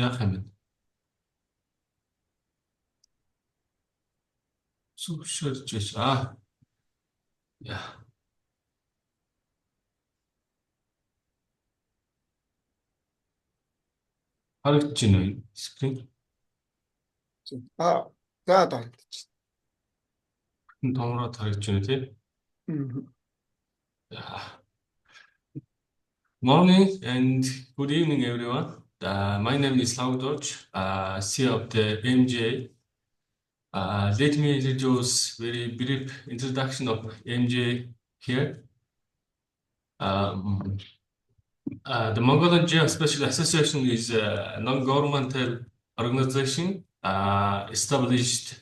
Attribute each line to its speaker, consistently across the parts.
Speaker 1: Ahmed. Suçsuz. Ya. Tarihçinin 스크린
Speaker 2: 아, 나도 알겠지.
Speaker 1: 통으로 tarihçinin.
Speaker 2: 음,
Speaker 1: Yeah. Morning and good evening, everyone. My name is Lau Dorch, CEO of the MJ. Let me introduce very brief introduction of MJ here. Um, the Mongolian Geospatial Association is a non-governmental organization established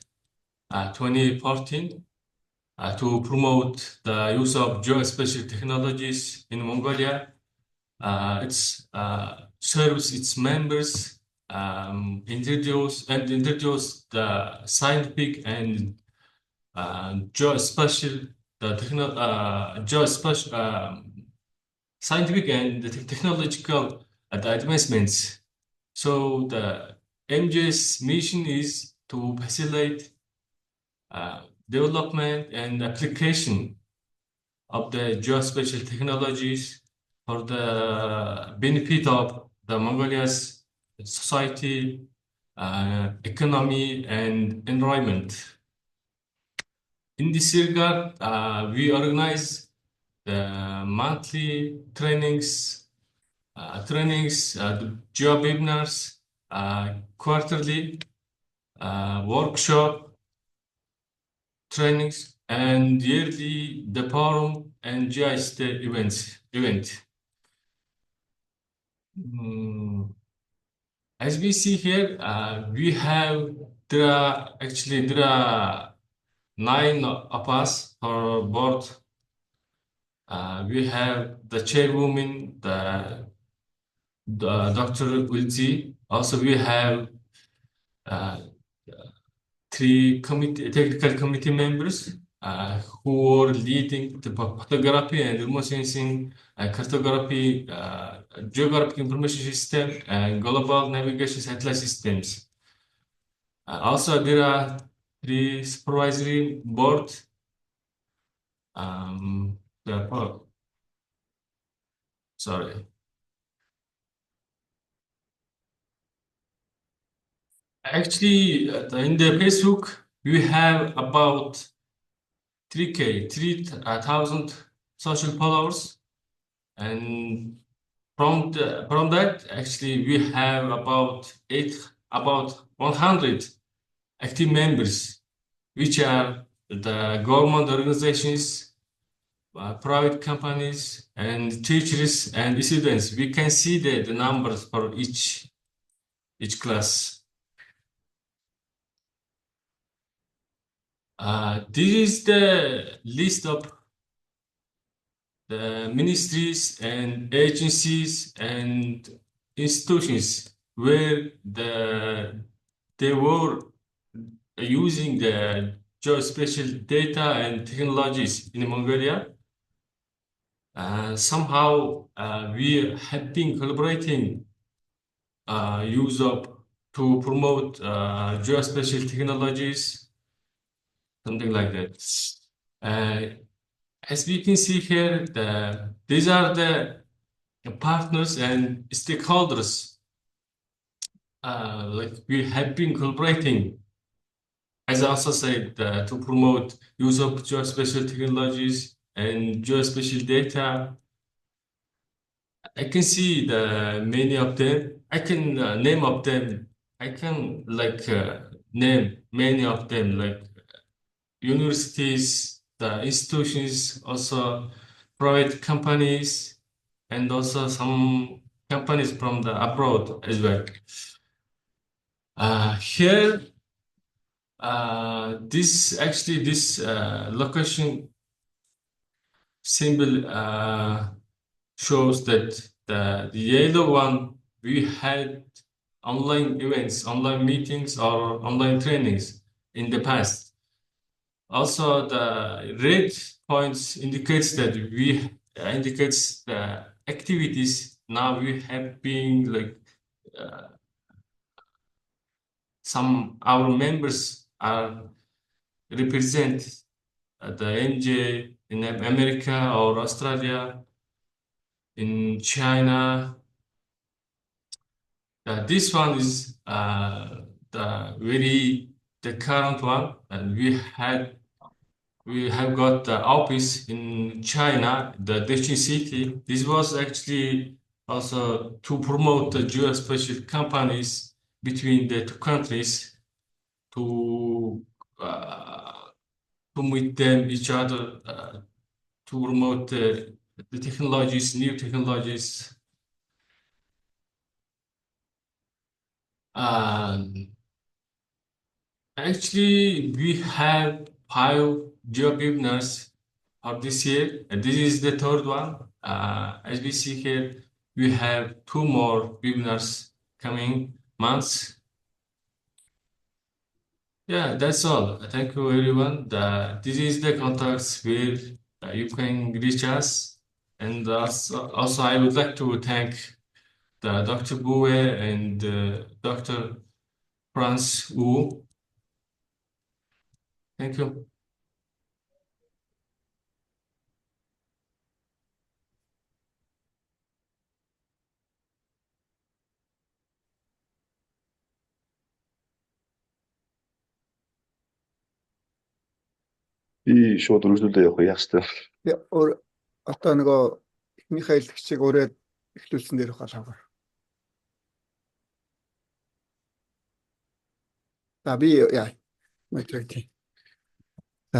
Speaker 1: 2014 to promote the use of geospatial technologies in Mongolia. It serves its members, introduce the scientific and geospatial geospatial scientific and technological advancements. So the MJ's mission is to facilitate development and application of the geospatial technologies for the benefit of the Mongolia's society, economy, and environment. In this regard, we organize the monthly the job webinars, quarterly workshop trainings, and yearly the forum and GIST event. Mm, As we see here, there are nine of us for board. We have the chairwoman, the Dr. Ulti. Also, we have uh, three technical committee members who are leading the photography and remote sensing, cartography, geographic information system, and global navigation satellite systems. Also, there are three supervisory board. The, sorry. Actually, in the Facebook, we have about 3,000 social followers, and from that, actually, we have about 100 active members, which are the government organizations, private companies, and teachers and students. We can see the numbers for each class. This is the list of the ministries and agencies and institutions where they were using the geospatial data and technologies in Mongolia. Somehow we have been collaborating use of to promote geospatial technologies, something like that. Uh, as we can see here, these are the partners and stakeholders. Like we have been collaborating, as I also said, to promote use of geospatial technologies and geospatial data. I can see the many of them. I can name of them. I can name many of them, like universities, the institutions, also private companies, and also some companies from the abroad as well. Here, this location symbol shows that the yellow one we had online events, online meetings, or online trainings in the past. Also, the red points indicates the activities now we have been like uh, some our members are represent the MJ in America or Australia, in China. This one is the current one, and we have got the office in China, the Dechin City. This was actually also to promote the geospatial companies between the two countries to meet them each other to promote the technologies, new technologies. Actually, we have 5 geo webinars of this year, and this is the third one. As we see here, we have 2 more webinars coming months. Yeah, that's all. Thank you, everyone. This is the contacts where you can reach us. And also, I would like to thank Dr. Bue and Dr. Franz Wu. Thank you.
Speaker 3: Би шууд үргэлжлүүлээ явах яах вэ?
Speaker 2: Одоо нөгөө эхнийхээ хэлгчийг өөрөө эхлүүлсэн дээр хаа шавар.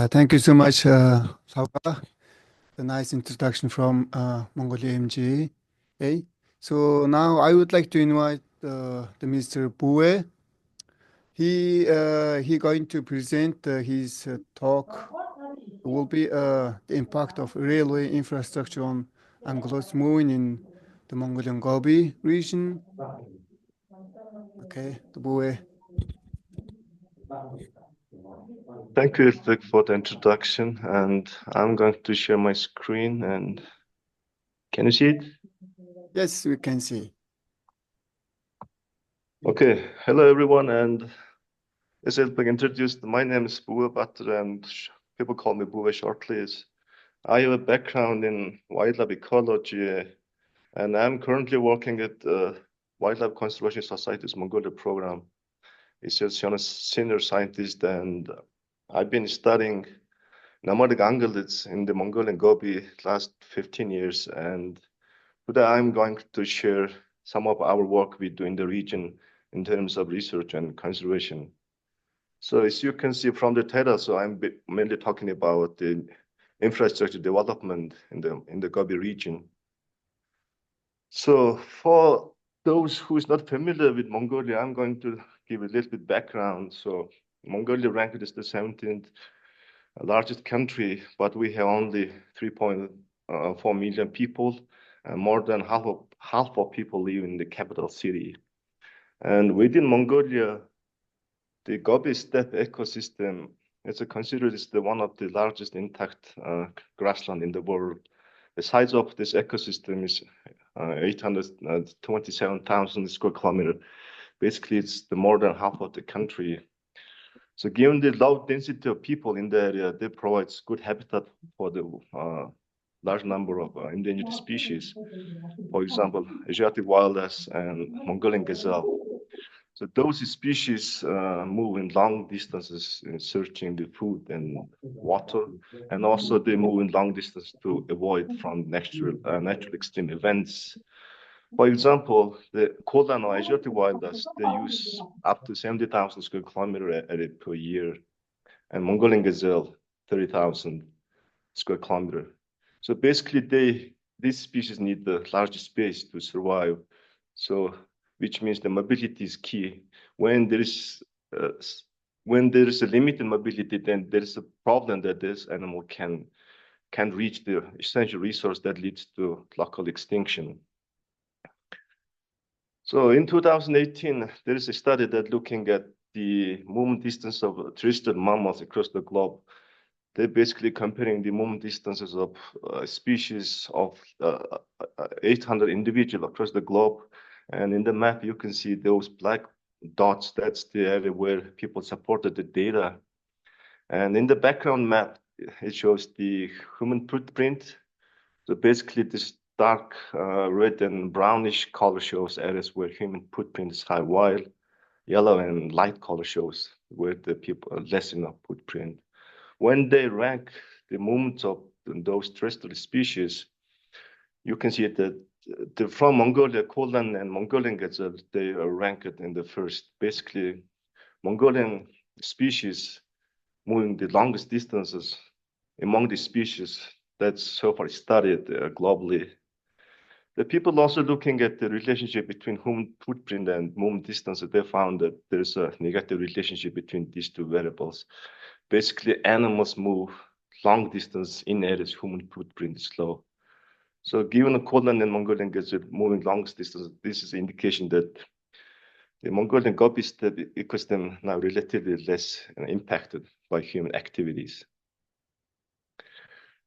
Speaker 2: Thank you so much, Sava. A nice introduction from Mongolia MGA. So now I would like to invite the Mr. Bue. He going to present his talk. Will be the impact of railway infrastructure on Anglos moving in the Mongolian Gobi region. Okay, the Bue.
Speaker 3: Thank you, Ilfik, for the introduction, and I'm going to share my screen. And can you see it?
Speaker 2: Yes, we can see.
Speaker 3: Okay, hello everyone, and as Ilfik introduced, my name is Bue Batra, and people call me Bue shortly. I have a background in wildlife ecology, and I'm currently working at Wildlife Conservation Society's Mongolia program. It's just a senior scientist, and I've been studying nomadic ungulates in the Mongolian Gobi last 15 years. And today I'm going to share some of our work we do in the region in terms of research and conservation. So as you can see from the title, so I'm mainly talking about the infrastructure development in the Gobi region. So for those who is not familiar with Mongolia, I'm going to give a little bit background. So Mongolia ranked as the 17th largest country, but we have only 3.4 million people, and more than half of people live in the capital city. And within Mongolia, the Gobi steppe ecosystem is considered as one of the largest intact grassland in the world. The size of this ecosystem is 827,000 square kilometers. Basically, it's more than half of the country. So given the low density of people in the area, they provide good habitat for the large number of endangered species. For example, Asiatic wild ass and Mongolian gazelle. So those species move in long distances in searching the food and water, and also they move in long distance to avoid from natural extreme events. For example, the Kodan or Asiatic wild ass, they use up to 70,000 square kilometers per year, and Mongolian gazelle, 30,000 square kilometers. So basically, these species need the large space to survive. So, which means the mobility is key. When there is a limited mobility, then there is a problem that this animal can reach the essential resource that leads to local extinction. So in 2018, there is a study that looking at the movement distance of terrestrial mammals across the globe. They're basically comparing the movement distances of species of 800 individuals across the globe. And in the map, you can see those black dots, that's the area where people supported the data. And in the background map, it shows the human footprint. So basically this dark red and brownish color shows areas where human footprint is high, while yellow and light color shows where the people are less enough footprint. When they rank the movements of those terrestrial species, you can see that from Mongolia, Kolan and Mongolian gazelle, they are ranked in the first. Basically, Mongolian species moving the longest distances among the species that's so far studied globally. The people also looking at the relationship between human footprint and movement distance, they found that there's a negative relationship between these two variables. Basically, animals move long distance in areas human footprint is low. So given the Kolan and Mongolian gazelle moving longest distance, this is an indication that the Mongolian gobi steppe ecosystem now relatively less impacted by human activities.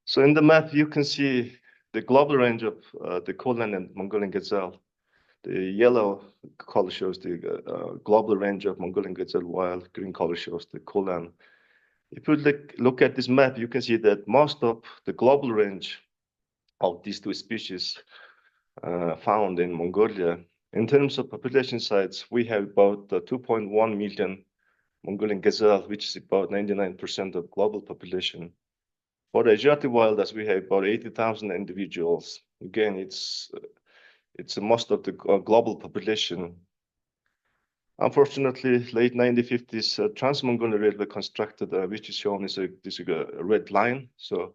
Speaker 3: So in the map, you can see the global range of the Kolan and Mongolian gazelle. The yellow color shows the global range of Mongolian gazelle, while green color shows the Kolan. If you look at this map, you can see that most of the global range of these two species found in Mongolia. In terms of population size, we have about 2.1 million Mongolian gazelle, which is about 99% of global population. For the Asiatic wildlife, we have about 80,000 individuals. Again, it's most of the global population. Unfortunately, late 1950s, Trans-Mongolian Railway constructed, which is shown as a red line. So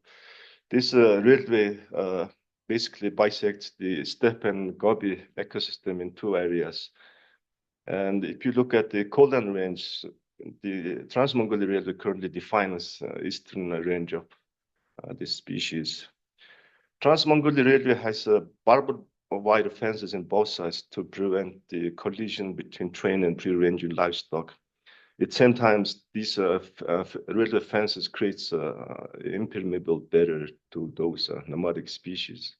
Speaker 3: this railway basically bisects the steppe and gobi ecosystem in two areas. And if you look at the Kolan range, the Trans-Mongolian Railway currently defines eastern range of this species. Trans-Mongolian Railway has barbed wire fences on both sides to prevent the collision between train and free-ranging livestock. At the same time, these railway fences creates impermeable barrier to those nomadic species.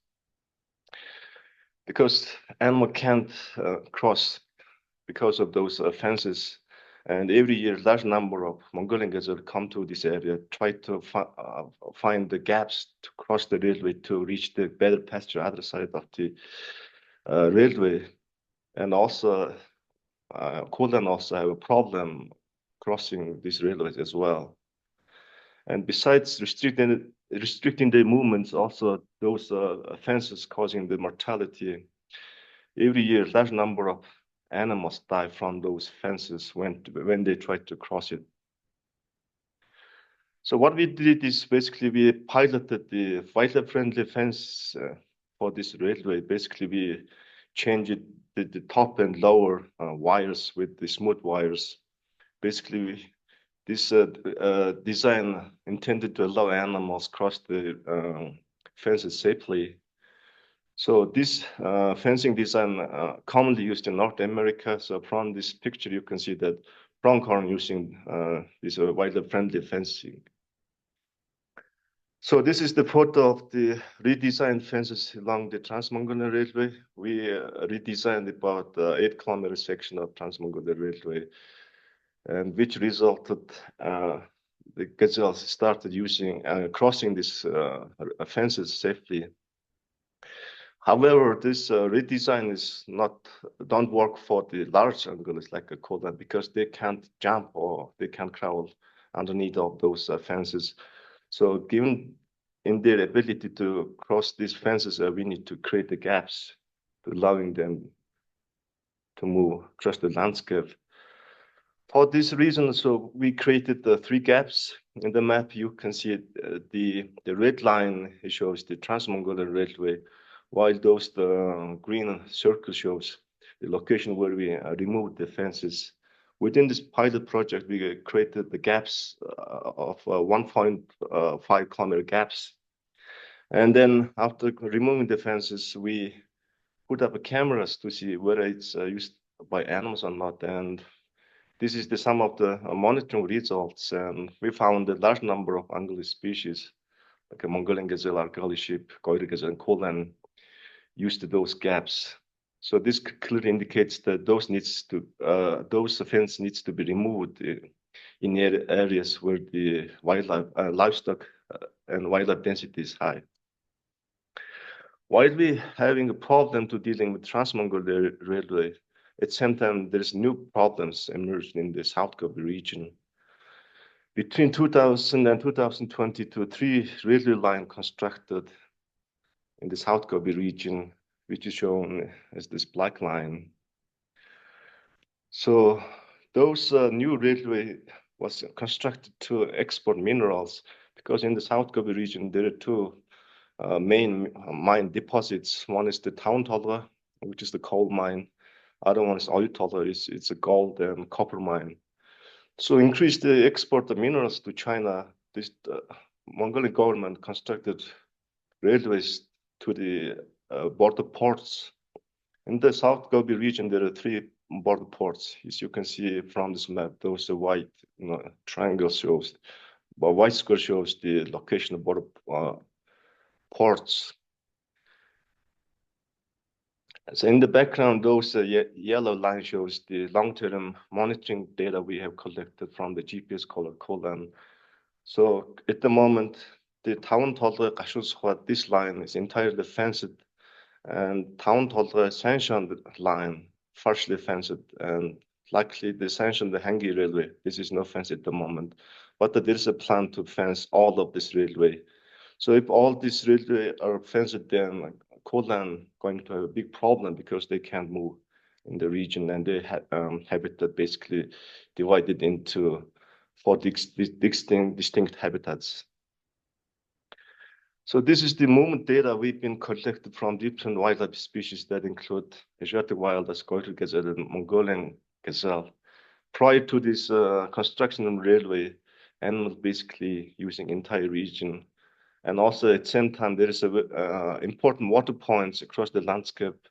Speaker 3: Because animal can't cross because of those fences, and every year large number of Mongolian gazelle come to this area, try to find the gaps to cross the railway to reach the better pasture other side of the railway. And also, Kolan also have a problem crossing these railways as well. And besides restricting their movements, also those fences causing the mortality. Every year, large number of animals die from those fences when they try to cross it. So what we did is basically we piloted the wildlife-friendly fence for this railway. Basically, we changed the top and lower wires with the smooth wires. Basically, this design intended to allow animals cross the fences safely. So this fencing design commonly used in North America. So from this picture, you can see that pronghorn using this wildlife-friendly fencing. So this is the photo of the redesigned fences along the Trans-Mongolian Railway. We redesigned about 8-kilometer section of Trans-Mongolian Railway, and which resulted the gazelles started using crossing these fences safely. However, this redesign is don't work for the large ungulates like a Kolan because they can't jump or they can't crawl underneath of those fences. So given in their ability to cross these fences, we need to create the gaps to allowing them to move across the landscape. For this reason, so we created the 3 gaps. In the map, you can see the red line shows the Trans-Mongolian Railway, while the green circle shows the location where we removed the fences. Within this pilot project, we created the gaps of 1.5 kilometer gaps. And then after removing the fences, we put up cameras to see whether it's used by animals or not. And this is the sum of the monitoring results. And we found a large number of ungulate species, like a Mongolian gazelle, Argali sheep, Koiri gazelle, and Kolan, used those gaps. So this clearly indicates that those fence needs to be removed in areas where the livestock and wildlife density is high. While we having a problem to dealing with Trans-Mongolia Railway, at the same time there's new problems emerged in the South Gobi region. Between 2000 and 2022, 3 railway lines constructed in the South Gobi region, which is shown as this black line. So those new railway was constructed to export minerals, because in the South Gobi region there are 2 main mine deposits. One is the Taun Tolgoi, which is the coal mine. Other one is Oyu Tolgoi, it's a gold and copper mine. So increase the export of minerals to China. This Mongolian government constructed railways to the border ports. In the South Gobi region, there are 3 border ports. As you can see from this map, those are white triangle shows, but white square shows the location of border ports. So in the background, those yellow line shows the long-term monitoring data we have collected from the GPS collar Kolan. So at the moment, the Taun Tolgoi Kashuskhwa, this line is entirely fenced, and Taun Tolgoi sanctioned line partially fenced, and likely the sanctioned the Hangi Railway. This is no fence at the moment, but there is a plan to fence all of this railway. So if all these railway are fenced, then Kolan going to have a big problem, because they can't move in the region, and they habitat basically divided into 4 distinct habitats. So this is the movement data we've been collected from different wildlife species that include Asiatic wild, Goytre gazelle, and Mongolian gazelle. Prior to this construction of railway, animals basically using entire region. And also at the same time, there is important water points across the landscape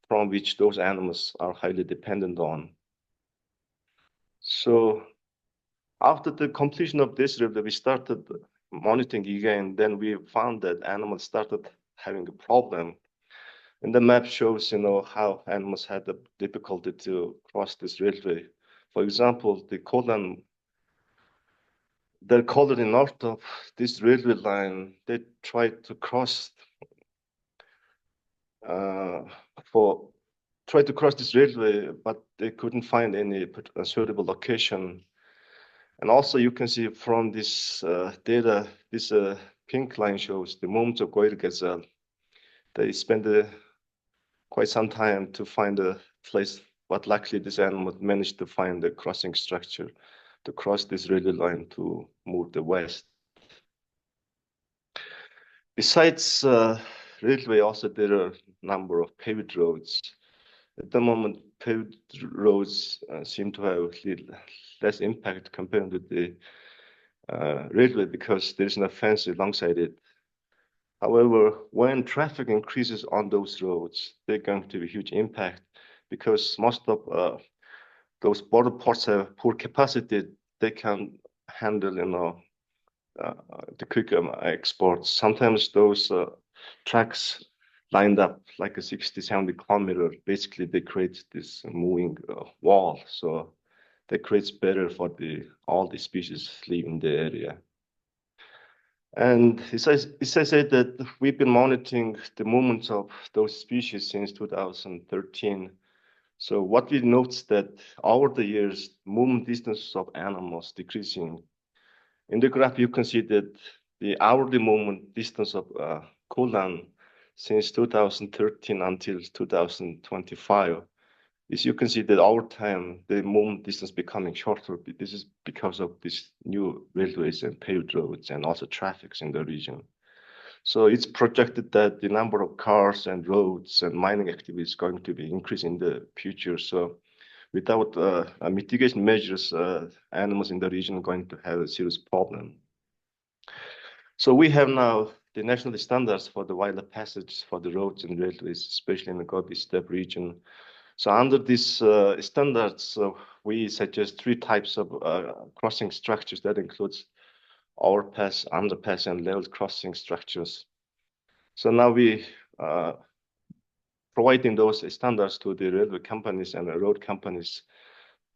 Speaker 3: from which those animals are highly dependent on. So after the completion of this railway, we started monitoring again. Then we found that animals started having a problem. And the map shows, how animals had the difficulty to cross this railway. For example, the Kolan, they're colored in north of this railway line. They tried to cross this railway, but they couldn't find any suitable location. And also you can see from this data, this pink line shows the movement of Goytre gazelle. They spent quite some time to find a place, but luckily this animal managed to find a crossing structure to cross this railway line to move the west. Besides railway, also there are a number of paved roads. At the moment, paved roads seem to have less impact compared with the railway, because there's no fence alongside it. However, when traffic increases on those roads, they're going to be a huge impact, because most of those border ports have poor capacity. They can handle, the quick exports. Sometimes those tracks lined up like a 60, 70 kilometer. Basically, they create this moving wall. So that creates better for all the species live in the area. And as I said, that we've been monitoring the movements of those species since 2013. So what we noticed that over the years, movement distances of animals decreasing. In the graph, you can see that the hourly movement distance of Kolan since 2013 until 2025. As you can see that over time, the movement distance becoming shorter. This is because of these new railways and paved roads and also traffic in the region. So it's projected that the number of cars and roads and mining activity is going to be increasing in the future. So without mitigation measures, animals in the region are going to have a serious problem. So we have now the national standards for the wildlife passage for the roads and railways, especially in the Gobi Steppe region. So under these standards, we suggest 3 types of crossing structures. That includes overpass, underpass, and level crossing structures. So now we providing those standards to the railway companies and the road companies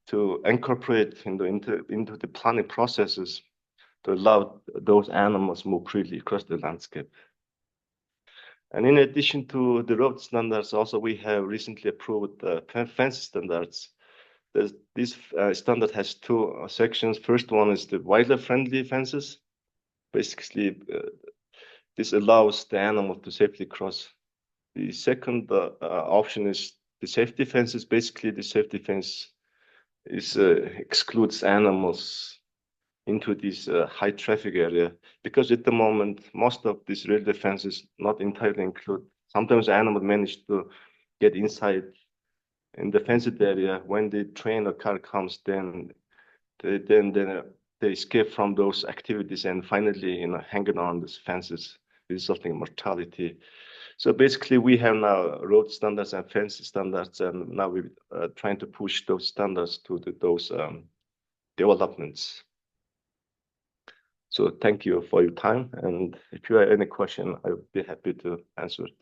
Speaker 3: to incorporate into the planning processes to allow those animals move freely across the landscape. And in addition to the road standards, also we have recently approved fence standards. This standard has two sections. First one is the wildlife-friendly fences. Basically, this allows the animal to safely cross. The second option is the safety fences. Basically, the safety fence excludes animals into this high traffic area, because at the moment most of these railway fences not entirely include. Sometimes animals manage to get inside in the fenced area. When the train or car comes, then they escape from those activities and finally hanging on these fences, resulting in mortality. So basically, we have now road standards and fence standards, and now we're trying to push those standards to those developments. So thank you for your time, and if you have any question, I would be happy to answer it.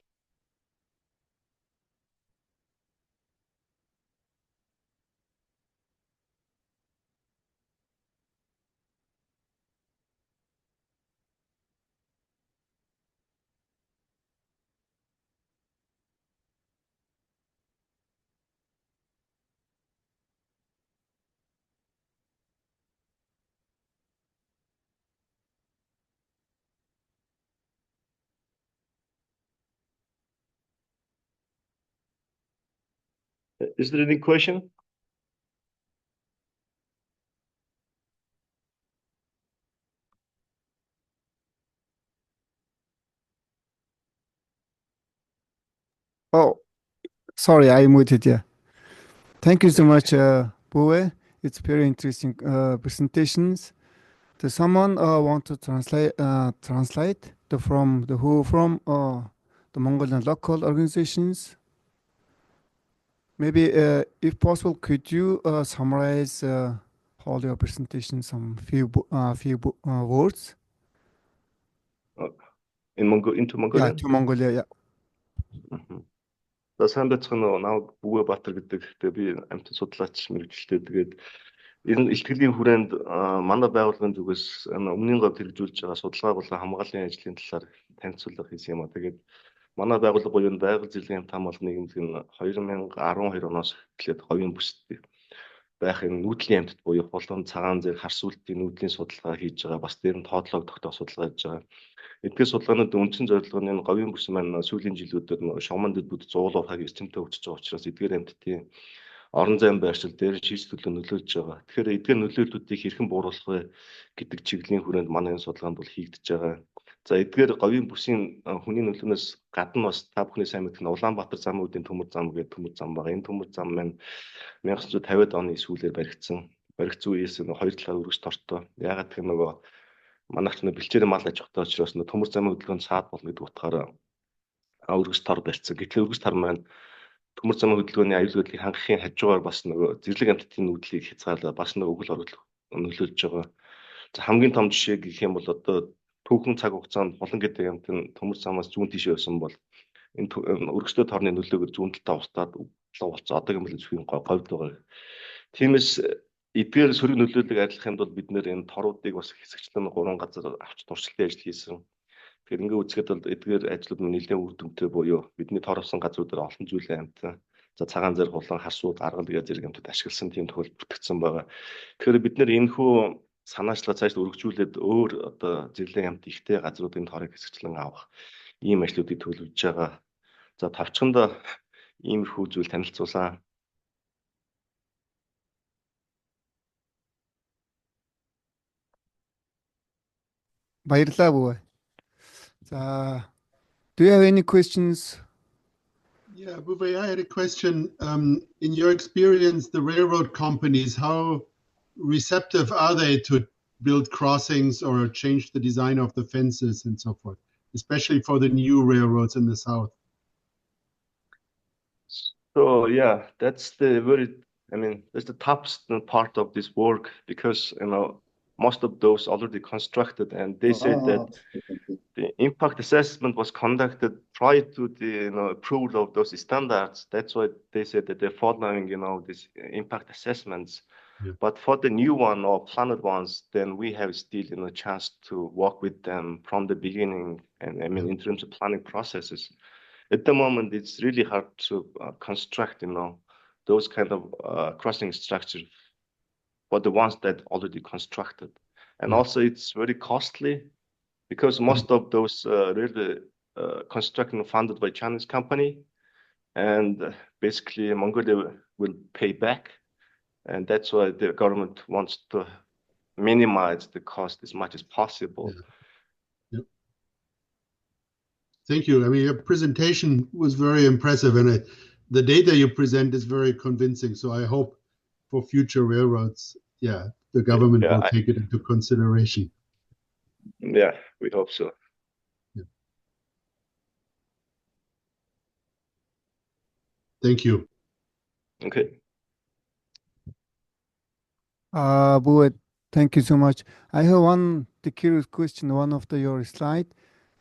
Speaker 3: Is there any question?
Speaker 2: Oh, sorry, I muted you. Thank you so much, Bue. It's very interesting presentations. Does someone want to translate from the Mongolian local organizations? Maybe, if possible, could you summarize all your presentation, some few words?
Speaker 3: Into Mongolia?
Speaker 2: Yeah, to Mongolia, yeah.
Speaker 3: За сайн байцгаана уу. Намайг Бүгэ Баатар гэдэг. Тэгээ би амьтан судлаач мэргэжилтэй. Тэгээд ер нь ихтгэлийн хүрээнд манай байгууллагын зүгээс өмнгийн говьд хэрэгжүүлж байгаа судалгаа болон хамгааллын ажлын талаар танилцуулга хийсэн юм а. Тэгээд манай байгууллага буюу байгаль зэрлэгийн амт хамгааллын нийгэмд 2012 оноос эхлээд говийн бүсд байх энэ нүүдлийн амьтад буюу хулган, цагаан зэрэг, харс үлдийн нүүдлийн судалгаа хийж байгаа. Бас дээр нь тоотлог тогтоох судалгаа хийж байгаа. Эдгээр судалгаанууд үндсэн зорилго нь энэ говийн бүс маань сүүлийн жилүүдэд шугаман дэдбүүд зуулуурхаг эрчимтэй хөгжиж байгаа учраас эдгээр амьтдын орон зайн байршил дээр шийдэл төлөө нөлөөлж байгаа. Тэгэхээр эдгээр нөлөөллүүдийг хэрхэн бууруулах вэ гэдэг чиглэлийн хүрээнд манай энэ судалгаанд бол хийгдэж байгаа. За эдгээр говийн бүсийн хүний нөлөөнөөс гадна бас та бүхний сайн мэдэх нь Улаанбаатар замын үүдийн төмөр зам гэдэг төмөр зам байгаа. Энэ төмөр зам маань 1950-ад оны сүүлээр баригдсан. Баригц үеэс хоёр талаар өргөж тортой. Яагаад гэвэл нөгөө манайх бэлчээрийн мал аж ахуйтай учраас төмөр замын хөдөлгөөнд саад болно гэдэг утгаараа өргөж тор барьсан. Гэтэл өргөж тор маань төмөр замын хөдөлгөөний аюулгүйдлийг хангахын хажуугаар бас нөгөө зэрлэг амьтдын нүүдлийг хязгаарлаад бас нөгөө өгөл оруулах нөлөөлж байгаа. За хамгийн том жишээ гэх юм бол одоо түүхэн цаг хугацаанд хулан гэдэг амьтан төмөр замаас зүүн тийшээ явсан бол энэ өргөжтэй торны нөлөөгөөр зүүн талдаа устдаад болцсон. Одоогийн бол зөвхөн говьд байгаа. Тиймээс эдгээр сөрөг нөлөөллийг арилгахын тулд бид нэр энэ торуудыг бас хэсэгчлэн 3 газар авч туршилтын ажил хийсэн. Тэгэхээр ингээ үзэхэд бол эдгээр ажлууд нэлээд үр дүнтэй буюу бидний тор авсан газруудаар олон зүйлээ амтан. За цагаан зэрэг хулан, харсууд, аргал гэдэг зэрэг амтад ашигласан тийм тохиолдол бүртгэгдсэн байгаа. Тэгэхээр бид нэр энэхүү санаачлага цааш өргөжүүлээд өөр одоо зэрлэг амт ихтэй газруудын торыг хэсэгчлэн авах ийм ажлуудыг төлөвлөж байгаа. За тавчханд иймэрхүү зүйл танилцуулсан.
Speaker 2: Баярлалаа Бue. Do you have any questions?
Speaker 4: Yeah, Bube, I had a question. In your experience, the railroad companies, how receptive are they to build crossings or change the design of the fences and so forth, especially for the new railroads in the south?
Speaker 3: So yeah, that's the toughest part of this work, because most of those already constructed, and they said that the impact assessment was conducted prior to the approval of those standards. That's why they said that they're following these impact assessments.
Speaker 4: Yeah.
Speaker 3: But for the new one or planned ones, then we have still a chance to work with them from the beginning. And I mean, in terms of planning processes, at the moment it's really hard to construct those kind of crossing structures for the ones that already constructed. And also it's very costly because most of those really construction funded by Chinese company, and basically Mongolia will pay back. And that's why the government wants to minimize the cost as much as possible.
Speaker 4: Yeah. Thank you. I mean, your presentation was very impressive, and the data you present is very convincing. So I hope for future railroads, the government will take it into consideration.
Speaker 3: Yeah, we hope so.
Speaker 4: Yeah. Thank you.
Speaker 3: Okay.
Speaker 2: Bue, thank you so much. I have the curious question, one of your slide.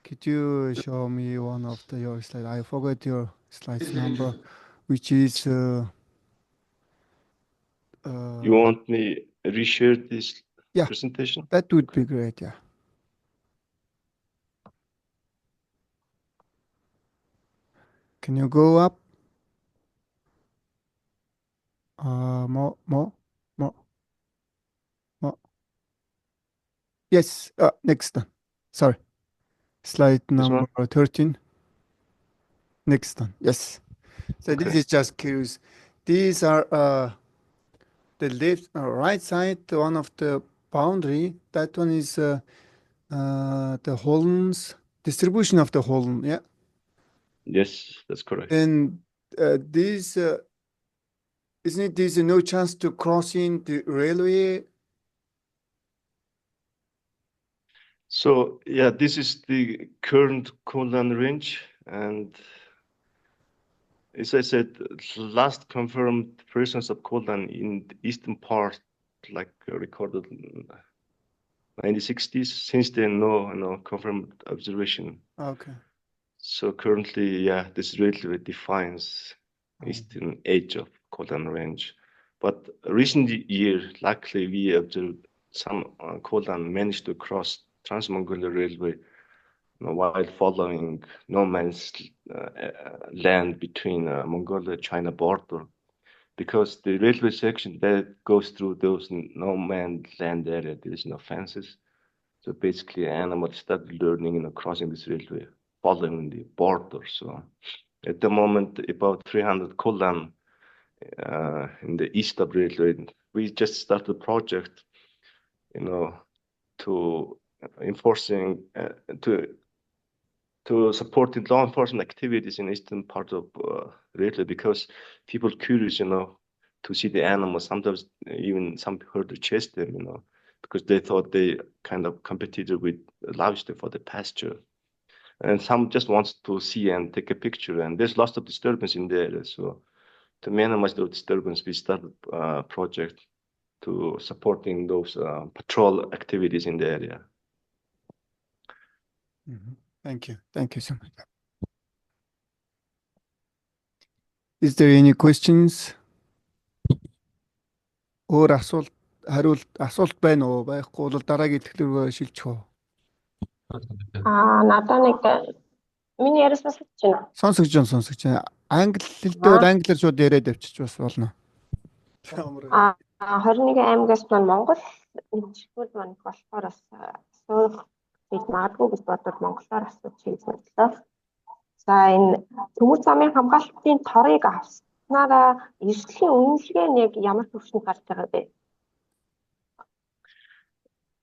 Speaker 2: Could you show me one of your slide? I forgot your slides number, which is
Speaker 3: You want me reshare this presentation?
Speaker 2: That would be great, yeah. Can you go up? More. Yes, next one. Sorry. Slide number 13. Next one, yes. So this is just curious. These are the left or right side, one of the boundary. That one is the Holland's distribution of the Holland, yeah?
Speaker 3: Yes, that's correct.
Speaker 2: And this, isn't it, there's no chance to cross in the railway?
Speaker 3: So, yeah, this is the current Kuldan range. And as I said, last confirmed presence of Kuldan in the eastern part, like recorded in 1960s. Since then, no confirmed observation.
Speaker 2: Okay.
Speaker 3: So currently, this railway defines eastern edge of Kuldan range. But recent year, luckily, we observed some Kuldan managed to cross Trans-Mongolia Railway while following no man's land between Mongolia-China border, because the railway section that goes through those no man's land area, there is no fences. So basically, animals started learning, crossing this railway, following the border. So at the moment, about 300 Kuldan in the east of railway. We just started a project, to enforcing to supporting law enforcement activities in eastern part of railway, because people curious, to see the animals. Sometimes even some herder chase them, because they thought they kind of competed with livestock for the pasture. And some just wants to see and take a picture. And there's lots of disturbance in the area. So to minimize the disturbance, we started a project to supporting those patrol activities in the area.
Speaker 2: Thank you. Thank you so much. Is there any questions? Өөр асуулт байна уу? Байхгүй бол дараагийн ихтгэл рүү шилжих үү?
Speaker 5: Надад нэг миний яриас сонсогч байна.
Speaker 2: Сонсогч байна. Англи хэлтэй бол англиар шууд яриад авчиж бас болно.
Speaker 5: 21 аймагаас Монгол нэгжлүүд маань болохоор бас асуух гэж магадгүй гэж бодоод монголоор асууж хэлсэн. За энэ төмөр замын хамгаалтын торыг авснараа эрсдлийн үнэлгээ нь яг ямар төвшөнд гарч байгаа бэ?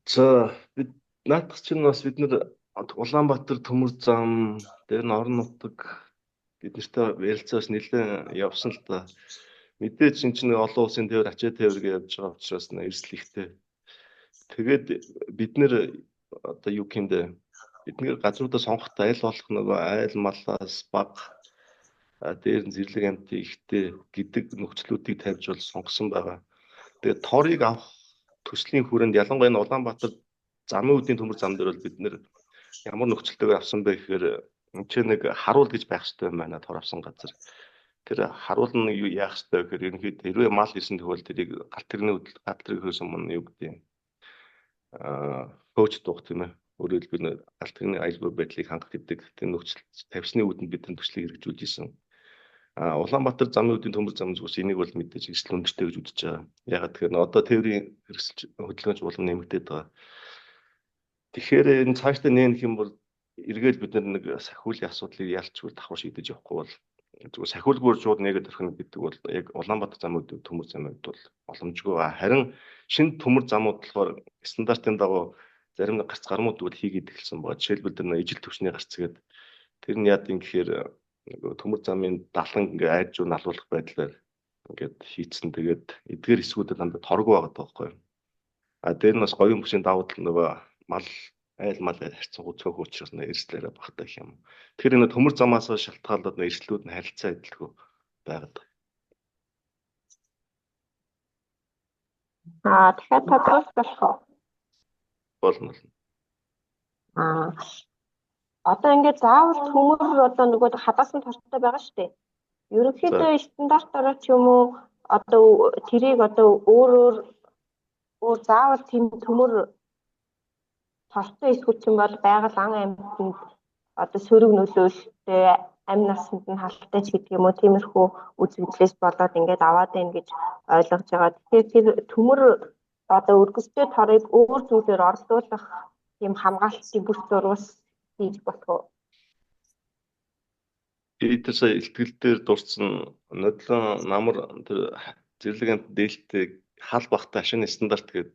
Speaker 3: За наадах чинь бас бид нэр Улаанбаатар төмөр зам дээр нь орон нутаг бид нартай ярилцаас нэлээд явсан л да. Мэдээж чинь олон улсын тээвэр ачаа тээвэр гэж явж байгаа учраас эрсдлэгтэй. Тэгээд бид нэр одоо юу гэмдэ бидний газруудаа сонгохдоо аль болох нөгөө айл малаас баг дээр нь зэрлэг амтын ихтэй гэдэг нөхцлүүдийг тавьж бол сонгосон байгаа. Тэгээд торыг авах төслийн хүрээнд ялангуяа энэ Улаанбаатар замын үүдийн төмөр зам дээр бол бид нэр ямар нөхцөлтэйгээр авсан бэ гэхээр чи нэг харуул гэж байх хэрэгтэй байна тор авсан газар. Тэр харуул нь юу яах хэрэгтэй гэхээр ерөнхийдөө хэрвээ мал гэсэн тохиол тэрийг галт тэрэг хөөсөн мөн юу гэдэг юм. Хөөж дух тийм ээ. Өөрөөр хэлбэл галт тэрэгний аюулгүй байдлыг хангах гэдэг тэр нөхцөл тавьсны үүдэнд бид төслийг хэрэгжүүлж исэн. Улаанбаатар замын үүдийн төмөр зам зүгс энийг бол мэдээж эсрэг өндөртэй гэж үзэж байгаа. Ягаад тэгэхээр одоо тээврийн хэрэгсэлж хөдөлгөөнч улам нэмэгдээд байгаа. Тэгэхээр энэ цаашдаа нээх юм бол эргээд бид нэг сахиулын асуудлыг ялчгүй давхар шийдэж явахгүй бол зүгээр сахиулгүйгээр шууд нэгэд орхино гэдэг бол яг Улаанбаатар замын үүдийн төмөр замын хувьд бол боломжгүй. Харин шинэ төмөр замууд болохоор стандартын дагуу зарим нэг гарц гармууд бол хийгээд эхэлсэн байгаа. Жишээлбэл тэр нэг ижил төвчний гарц гээд тэр нь яад юм гэхээр төмөр замын далан ингээ айжуу налуулах байдлаар ингээд хийцэн тэгээд эдгээр хэсгүүдэд дандаа торгоо байгаа байхгүй. Дээр нь бас говийн бүсийн давуу тал нөгөө мал харьцан хөцөөх учраас эрсдлээрээ багтаа гэх юм. Тэгэхээр энэ төмөр замаас шалтгаалаад эрсдлүүд нь харилцаа адилгүй байгаад
Speaker 5: Тэгэхээр
Speaker 3: байгаа.
Speaker 5: та тооцоолох уу?
Speaker 3: Болно.
Speaker 5: Одоо ингээд заавал төмөр одоо нөгөө хадгалсан тортой байгаа шүү дээ. Ерөнхийдөө стандартаараа ч юм уу одоо тэрийг одоо өөр заавал тийм төмөр тортой эсвэл ч юм бол байгаль ан амьтанд одоо сөрөг нөлөөлөлттэй амь насанд нь халдтай ч гэдэг юм уу тиймэрхүү үзэгдлээс болоод ингээд аваад байна гэж ойлгож байгаа. Тэгэхээр тэр төмөр одоо өргөстэй торыг өөр зүйлээр орлуулах тийм хамгаалтын бүс зурвас хийж болох уу?
Speaker 3: Тэрээс ихтгэл дээр дурдсан нодлон намар тэр зэрлэг амт дээлтэй хал багтаа шинэ стандарт гэдэг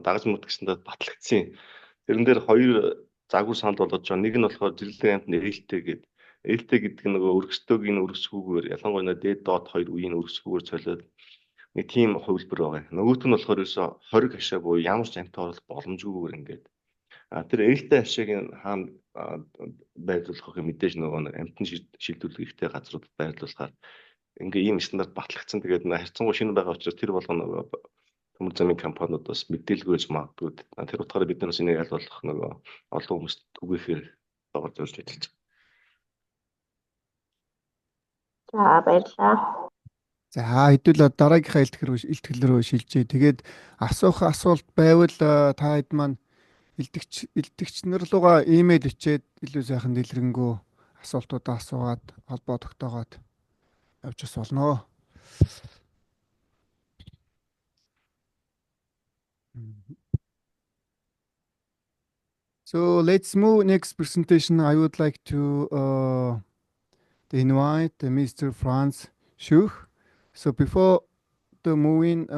Speaker 3: дагаж мөрдөх стандарт батлагдсан. Тэрэн дээр хоёр загвар санал болгож байгаа. Нэг нь болохоор зэрлэг амт нээлттэй гэдэг. Ээлтэй гэдэг нь нөгөө өргөстөөгийн өргөсгүйгээр ялангуяа дээд доод хоёр үеийн өргөсгүйгээр цолиод нэг тийм хувилбар байгаа. Нөгөөх нь болохоор ерөөсө 20 хашаа буюу ямар ч амттай оруулах боломжгүйгээр ингээд тэр ээлтэй хашааг хаана байрлуулах гэх мэдээж нөгөө амтны шилдүүлэх ихтэй газруудад байрлуулахаар ингээ ийм стандарт батлагдсан. Тэгээд харьцангуй шинэ байгаа учраас тэр болгоно төмөр замын компаниуд бас мэдээлгүйж магадгүй. Тэр утгаараа бид нар бас энийг аль болох нөгөө олон хүмүүст түгээхээр доогоор зорж ажиллаж байгаа.
Speaker 5: За баярлалаа.
Speaker 2: За хэдүүл дараагийнхаа илтгэл рүү шилжээ. Тэгээд асуулт байвал та хэд маань илтгэгч нар руугаа имэйл ичээд илүү сайхан дэлгэрэнгүй асуултуудаа асуугаад холбоо тогтоогоод явж ус болно. So let's move next presentation. I would like to invite Mr. Franz Schuch. So before the moving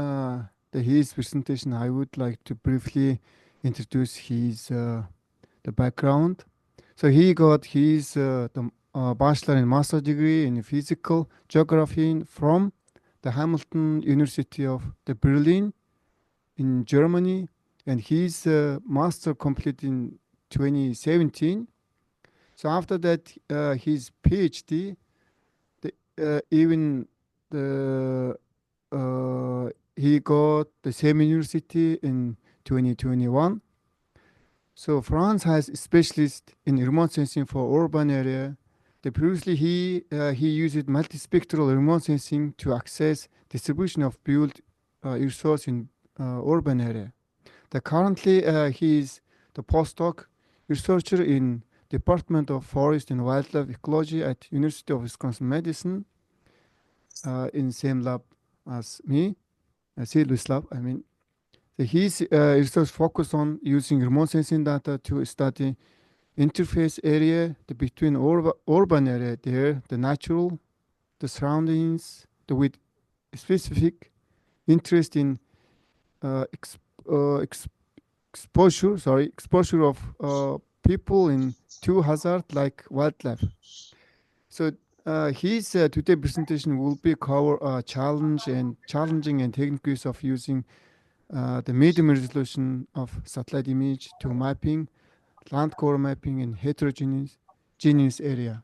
Speaker 2: his presentation, I would like to briefly introduce his the background. So he got his bachelor and master degree in physical geography from the Hamilton University of Berlin in Germany, and his master completed in 2017. So after that, his PhD, he got the same university in 2021. So Franz has a specialist in remote sensing for urban area. Previously, he used multispectral remote sensing to access distribution of built resource in urban area. Currently, he is the postdoc researcher in Department of Forest and Wildlife Ecology at University of Wisconsin-Madison in same lab as me, CLUIS lab, I mean. So his research focus on using remote sensing data to study interface area between urban area there, the natural, the surroundings, with specific interest in exposure of people in two hazard like wildlife. So his today presentation will be cover challenging and techniques of using the medium resolution of satellite image to mapping, land cover mapping in heterogeneous area.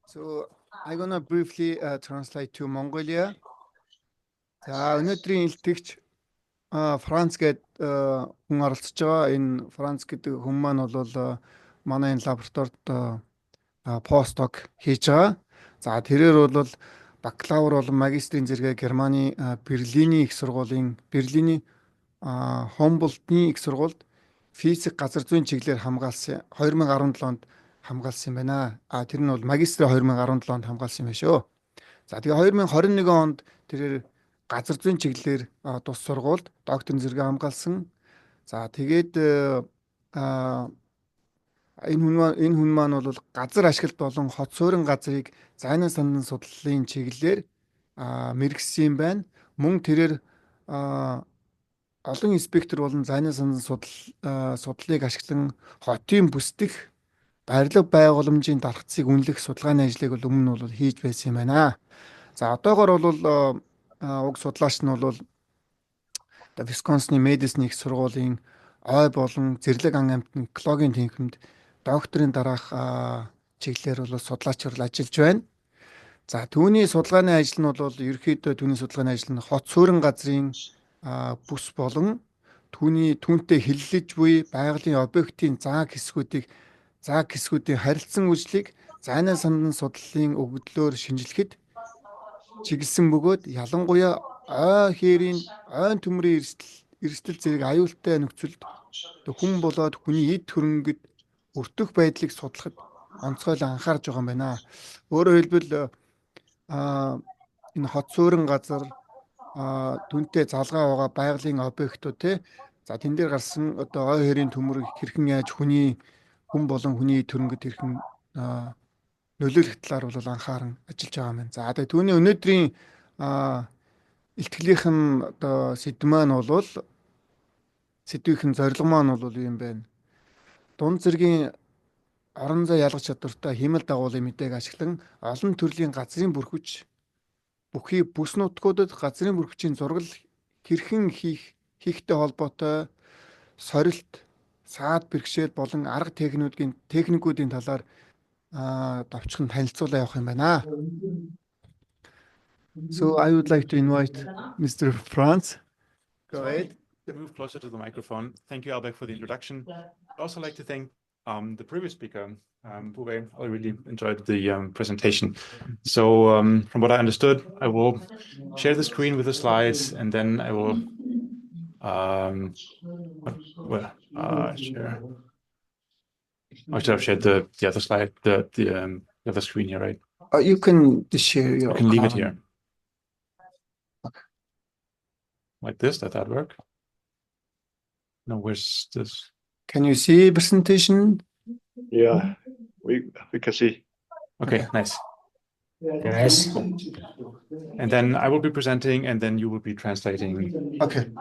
Speaker 2: So I'm gonna briefly translate to Mongolia. За өнөөдрийн илтгэгч Франц гээд хүн оролцож байгаа. Энэ Франц гэдэг хүн маань бол манай энэ лабораторид постдок хийж байгаа. За тэрээр бол бакалавр болон магистрийн зэрэгээ Германы Берлиний их сургуулийн Берлиний Хомболтны их сургуульд физик газар зүйн чиглэлээр хамгаалсан 2017 онд хамгаалсан юм байна. Тэр нь бол магистрийн 2017 онд хамгаалсан юм байна шүү. За тэгээ 2021 онд тэрээр газар зүйн чиглэлээр тус сургуульд докторийн зэрэгээ хамгаалсан. За тэгээд энэ хүн маань бол газар ашиглалт болон хот суурин газрыг зайнан сандан судлалын чиглэлээр мэргэжсэн юм байна. Мөн тэрээр олон инспектор болон зайнан сандан судлалыг ашиглан хотын бүсдэх барилга байгууламжийн дархцыг үнэлэх судалгааны ажлыг бол өмнө нь бол хийж байсан юм байна. За одоогоор бол уг судлаач нь бол Висконсины Мэдисний их сургуулийн ой болон зэрлэг ан амьтны экологийн тэнхимд докторийн дараах чиглэлээр бол судлаачаар ажиллаж байна. За түүний судалгааны ажил нь бол ерөнхийдөө түүний судалгааны ажил нь хот суурин газрын бүс болон түүнтэй хиллэж буй байгалийн объектын зааг хэсгүүдийн харилцан үйлчлийг зайнан сандан судлалын өгөгдлөөр шинжилэхэд чиглэсэн бөгөөд ялангуяа ой хээрийн ойн төмрийн эрсдэл зэрэг аюултай нөхцөлд хүн болоод хүний эд хөрөнгөд өртөх байдлыг судлахад онцгойлон анхаарж байгаа юм байна. Өөрөөр хэлбэл энэ хот суурин газар түнтэй залгаа байгаа байгалийн объектууд за тэн дээр гарсан одоо ой хээрийн төмөр хэрхэн яаж хүн болон хүний эд хөрөнгөд хэрхэн нөлөөлөх талаар бол анхааран ажиллаж байгаа юм байна. За тэгээ түүний өнөөдрийн илтгэлийнхэн одоо сэдвийн зорилго маань бол юм байна. Дунд зэргийн орон зай ялгах чадвартай хэмэл дагуулын мэдээг ашиглан олон төрлийн газрын бүрхүүч бүхий бүс нутгуудад газрын бүрхүүчийн зургал хэрхэн хийхтэй холбоотой сорилт, саад бэрхшээл болон арга техникүүдийн талаар товчхон танилцуулаа явах юм байна. So I would like to invite Mr. Franz. Go ahead.
Speaker 6: Move closer to the microphone. Thank you, Albert, for the introduction. I'd also like to thank the previous speaker, Bouvet. I really enjoyed the presentation. So from what I understood, I will share the screen with the slides, and then I will share. I should have shared the other slide, the other screen here, right?
Speaker 2: You can share your.
Speaker 6: I can leave it here. Okay. Like this, does that work? No, where's this?
Speaker 2: Can you see presentation?
Speaker 3: Yeah, we can see.
Speaker 6: Okay, nice.
Speaker 2: Yes.
Speaker 6: And then I will be presenting, and then you will be translating.
Speaker 2: Okay,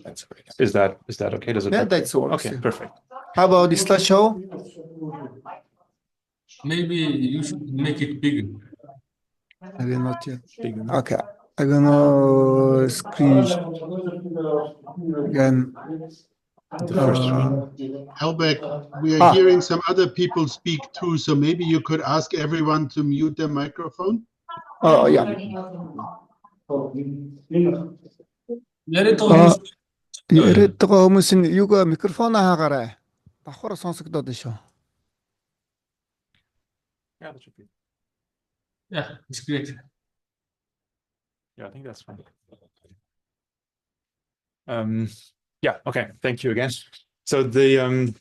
Speaker 2: that's great.
Speaker 6: Is that okay? Does it?
Speaker 2: Yeah,
Speaker 6: work?
Speaker 2: that's all.
Speaker 6: Okay, perfect.
Speaker 2: How about the slideshow?
Speaker 1: Maybe you should make it bigger.
Speaker 2: I will not yet. Okay, I'm gonna screen again.
Speaker 6: The first
Speaker 4: Helbeck, we are hearing some other people speak too, so maybe you could ask everyone to mute their microphone.
Speaker 2: Oh, yeah. Яриад байгаа хүмүүс нь юугаа микрофон хаагаарай. Давхар сонсогдоод байна шүү.
Speaker 6: Yeah, that should be.
Speaker 1: Yeah, it's great.
Speaker 6: Yeah, I think that's fine. Yeah, okay. Thank you again. So the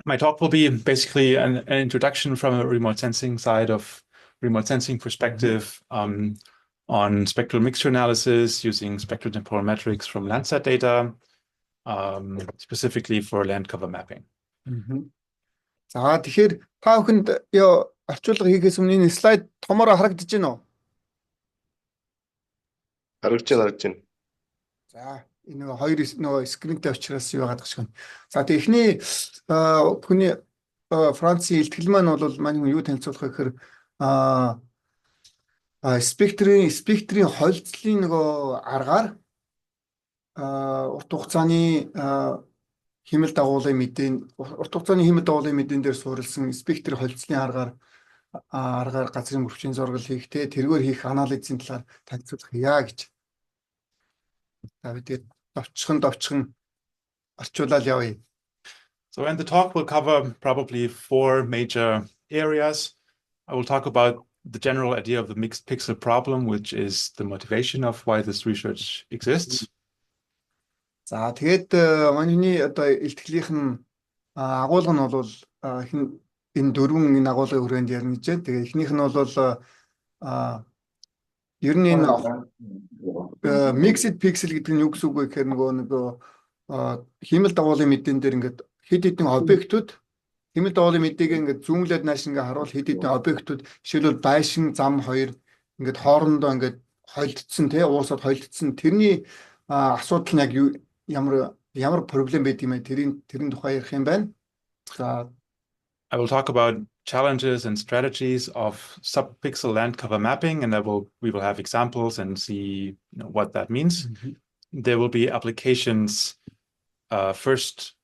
Speaker 6: my talk will be basically an introduction from a remote sensing side of remote sensing perspective on spectral mixture analysis using spectral temporal metrics from Landsat data, specifically for land cover mapping.
Speaker 2: За тэгэхээр та бүхэнд орчуулга хийхээс өмнө энэ слайд томоор харагдаж байна уу?
Speaker 3: Харагдаж байна.
Speaker 2: За энэ хоёр скринтэй учраас юу гадаг шиг. За тэг эхний хүний Францын илтгэл маань бол маань юу танилцуулах гэхээр спектрийн холилдолын нөгөө аргаар урт хугацааны хэмэл дагуулын мэдэн дээр суурилсан спектр холилдолын аргаар газрын бүрхшийн зургал хийх тэргээр хийх анализийн талаар танилцуулах яа гэж. За бид довчхон орчуулаад явъя.
Speaker 6: So, and the talk will cover probably 4 major areas. I will talk about the general idea of the mixed pixel problem, which is the motivation of why this research exists.
Speaker 2: За тэгээд манайны одоо илтгэлийнх нь агуулга нь бол энэ 4 энэ агуулгын хүрээнд ярина гэж байна. Тэгээд эхнийх нь бол ер нь энэ mixed pixel гэдэг нь юу гэсэн үг вэ гэхээр нөгөө хиймэл дагуулын мэдэн дээр ингээд хэд хэдэн объектууд хиймэл дагуулын мэдээг ингээд зүүмлээд нааш ингээд харуул хэд хэдэн объектууд жишээлбэл байшин зам хоёр ингээд хоорондоо ингээд холдсон тий уусаад холдсон тэрний асуудал нь яг ямар проблем байдаг юм бэ тэрийн тухай ярих юм байна. За
Speaker 6: I will talk about challenges and strategies of subpixel land cover mapping, and we will have examples and see what that means. There will be applications first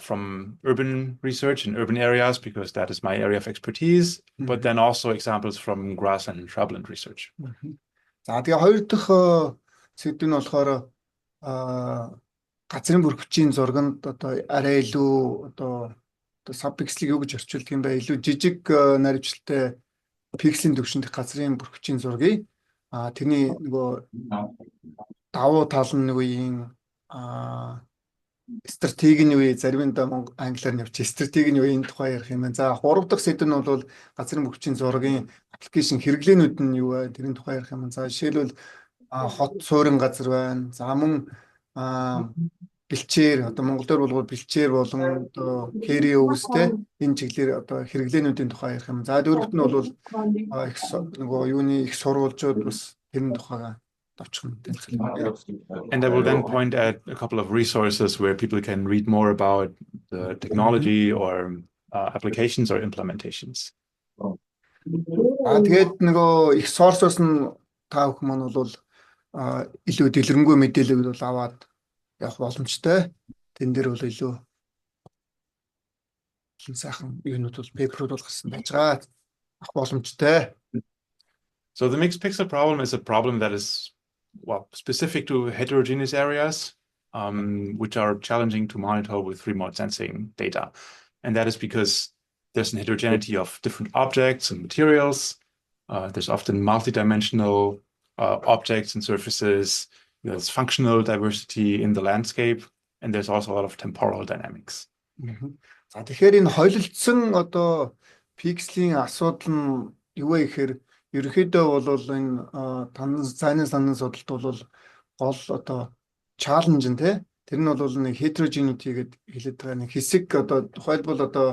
Speaker 6: from urban research in urban areas, because that is my area of expertise, but then also examples from grassland and shrubland research.
Speaker 2: За тэгээ хоёр дахь сэдв нь болохоор газрын бүрхичийн зурганд одоо арай илүү одоо subpixel юу гэж орчуулдаг юм бэ? Илүү жижиг наривчлалтай пикселийн түвшинд газрын бүрхичийн зургийг тэрний нөгөө давуу тал нь нөгөө юм стратегийн үе зарим нь англиар нь явчих стратегийн үеийн тухай ярих юм байна. За 3 дахь сэдв нь бол газрын бүрхичийн зургийн аппликейшн хэрэглээнүүд нь юу вэ? Тэрийн тухай ярих юм. За жишээлбэл хот суурин газар байна. За мөн бэлчээр одоо монголоор болвол бэлчээр болон одоо кэри өвстэй энэ чиглэлээр одоо хэрэглээнүүдийн тухай ярих юм. За дөрөвт нь бол нөгөө юуны их сурвалжууд бас тэрний тухайга товчхон танилцуулах.
Speaker 6: And I will then point at a couple of resources where people can read more about the technology or applications or implementations.
Speaker 2: Тэгээд нөгөө их source-оос нь та бүхэн маань бол илүү дэлгэрэнгүй мэдээлэл бол аваад явах боломжтой. Тэн дээр бол илүү сайхан юунууд бол пейперүүд бол гарсан байж байгаа. Авах боломжтой.
Speaker 6: So the mixed pixel problem is a problem that is specific to heterogeneous areas, which are challenging to monitor with remote sensing data. And that is because there's a heterogeneity of different objects and materials. There's often multidimensional objects and surfaces. There's functional diversity in the landscape, and there's also a lot of temporal dynamics.
Speaker 2: За тэгэхээр энэ хойлолцсон одоо пикселийн асуудал нь юу вэ гэхээр ерөнхийдөө бол энэ танин санын судалт бол гол одоо чаленж нь тий тэр нь бол нэг heterogeneity гэдэг хэлээд байгаа нэг хэсэг одоо тухайлбал одоо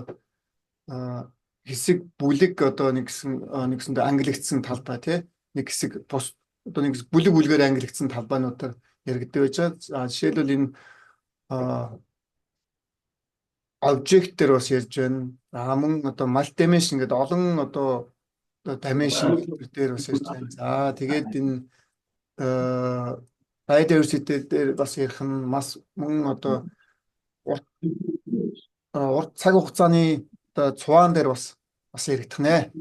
Speaker 2: хэсэг бүлэг одоо нэгсэндээ англигдсан талбай тий нэг хэсэг бус одоо нэг бүлэг бүлгээр англигдсан талбайнуудаар яригддаг байж байгаа. Жишээлбэл энэ object дээр бас ярьж байна. Мөн одоо multi-dimension гэдэг олон одоо dimension дээр бас ярьж байна. За тэгээд энэ biodiversity дээр бас ярих нь маш мөн одоо урт цаг хугацааны одоо цуван дээр бас яригдах нэ.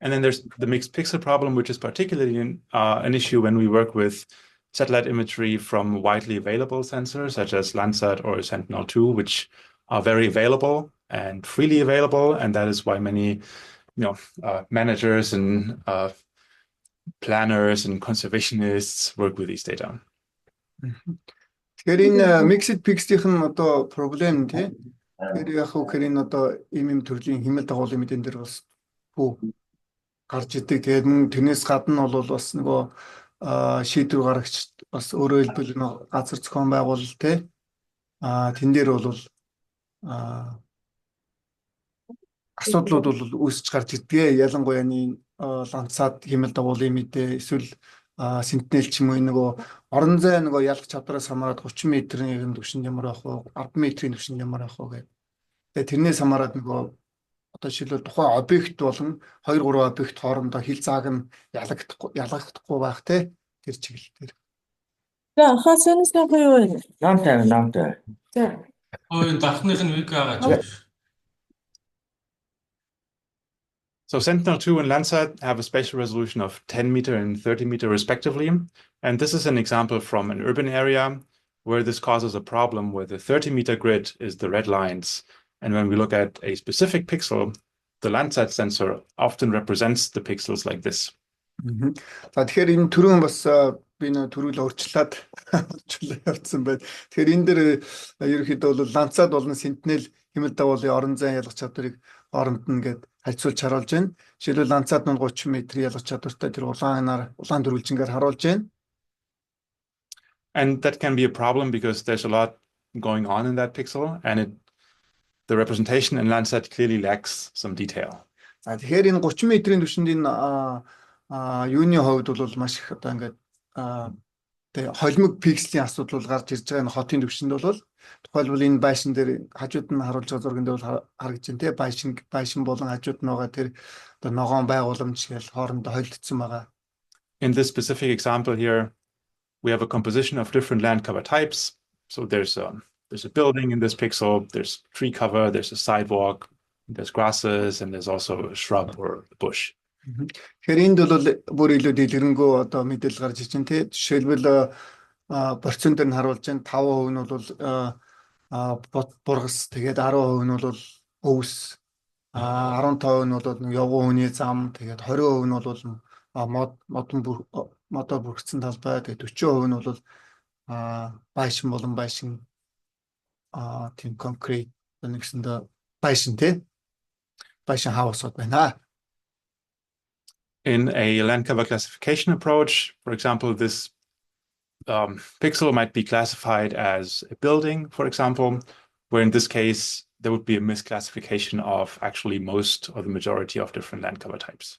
Speaker 6: And then there's the mixed pixel problem, which is particularly an issue when we work with satellite imagery from widely available sensors, such as Landsat or Sentinel-2, which are very available and freely available. And that is why many managers and planners and conservationists work with these data.
Speaker 2: Тэгэхээр энэ mixed pixel-ийн одоо проблем тий. Тэр яг хөө энэ одоо ийм төрлийн хэмэл дагуулын мэдэн дээр бас гарч идэг. Тэгээд мөн тэрнээс гадна бол бас нөгөө шийдвэр гаргагч бас өөрөөр хэлбэл газар зохион байгуулалт тий тэн дээр бол асуудлууд бол үүсэж гарч идгээ. Ялангуяа энэ Landsat хэмэл дагуулын мэдээ эсвэл Sentinel ч юм уу нөгөө орон зай нөгөө ялах чадвараас хамаарат 30 метрийн түвшинд ямар байх вэ 10 метрийн түвшинд ямар байх вэ гэдэг. Тэгээд тэрнээс хамаарат нөгөө одоо жишээлбэл тухайн объект болон 2-3 объект хоорондоо хил зааг нь ялагдахгүй байх те тэр чиглэлээр.
Speaker 7: За хасанаас гоё юу?
Speaker 8: Намтай.
Speaker 7: За.
Speaker 1: Ой, дахных нь вик агач.
Speaker 6: So Sentinel-2 and Landsat have a spatial resolution of 10 meter and 30 meter respectively. And this is an example from an urban area where this causes a problem where the 30 meter grid is the red lines. And when we look at a specific pixel, the Landsat sensor often represents the pixels like this.
Speaker 2: За тэгэхээр энэ түрүүн бас би нөө түрүүл урьдчилаад явцсан байд. Тэгэхээр энэ дээр ерөнхийдөө бол Landsat болон Sentinel хэмэл дагуулын орон зай ялгах чадварыг оронд нь гээд харьцуулж харуулж байна. Жишээлбэл Landsat нь 30 м ялгах чадвартай тэр улаан дөрвөлжингээр харуулж байна.
Speaker 6: And that can be a problem because there's a lot going on in that pixel, and the representation in Landsat clearly lacks some detail.
Speaker 2: За тэгэхээр энэ 30 м-ийн түвшинд энэ юуны хувьд бол маш их одоо ингээд тэг холимог пикселийн асуудал бол гарч ирж байгаа. Энэ хотын түвшинд бол тухайлбал энэ байшин дээр хажууд нь харуулж байгаа зурган дээр бол харагдаж байна те байшин болон хажууд нь байгаа тэр одоо ногоон байгууламж гэл хоорондоо холилдсон байгаа.
Speaker 6: In this specific example here, we have a composition of different land cover types. So there's a building in this pixel, there's tree cover, there's a sidewalk, there's grasses, and there's also a shrub or a bush.
Speaker 2: Тэгэхээр энд бол бүр илүү дэлгэрэнгүй одоо мэдээлэл гарч ирж байна те. Жишээлбэл процент дээр нь харуулж байна 5% нь бол бургас, тэгээд 10% нь бол өвс, 15% нь бол явган хүний зам, тэгээд 20% нь бол модоор бүрхсэн талбай, тэгээд 40% нь бол байшин болон байшин тийм конкрет нэгсэндээ байшин те. Байшин хаусууд байна.
Speaker 6: In a land cover classification approach, for example, this pixel might be classified as a building, for example, where in this case, there would be a misclassification of actually most or the majority of different land cover types.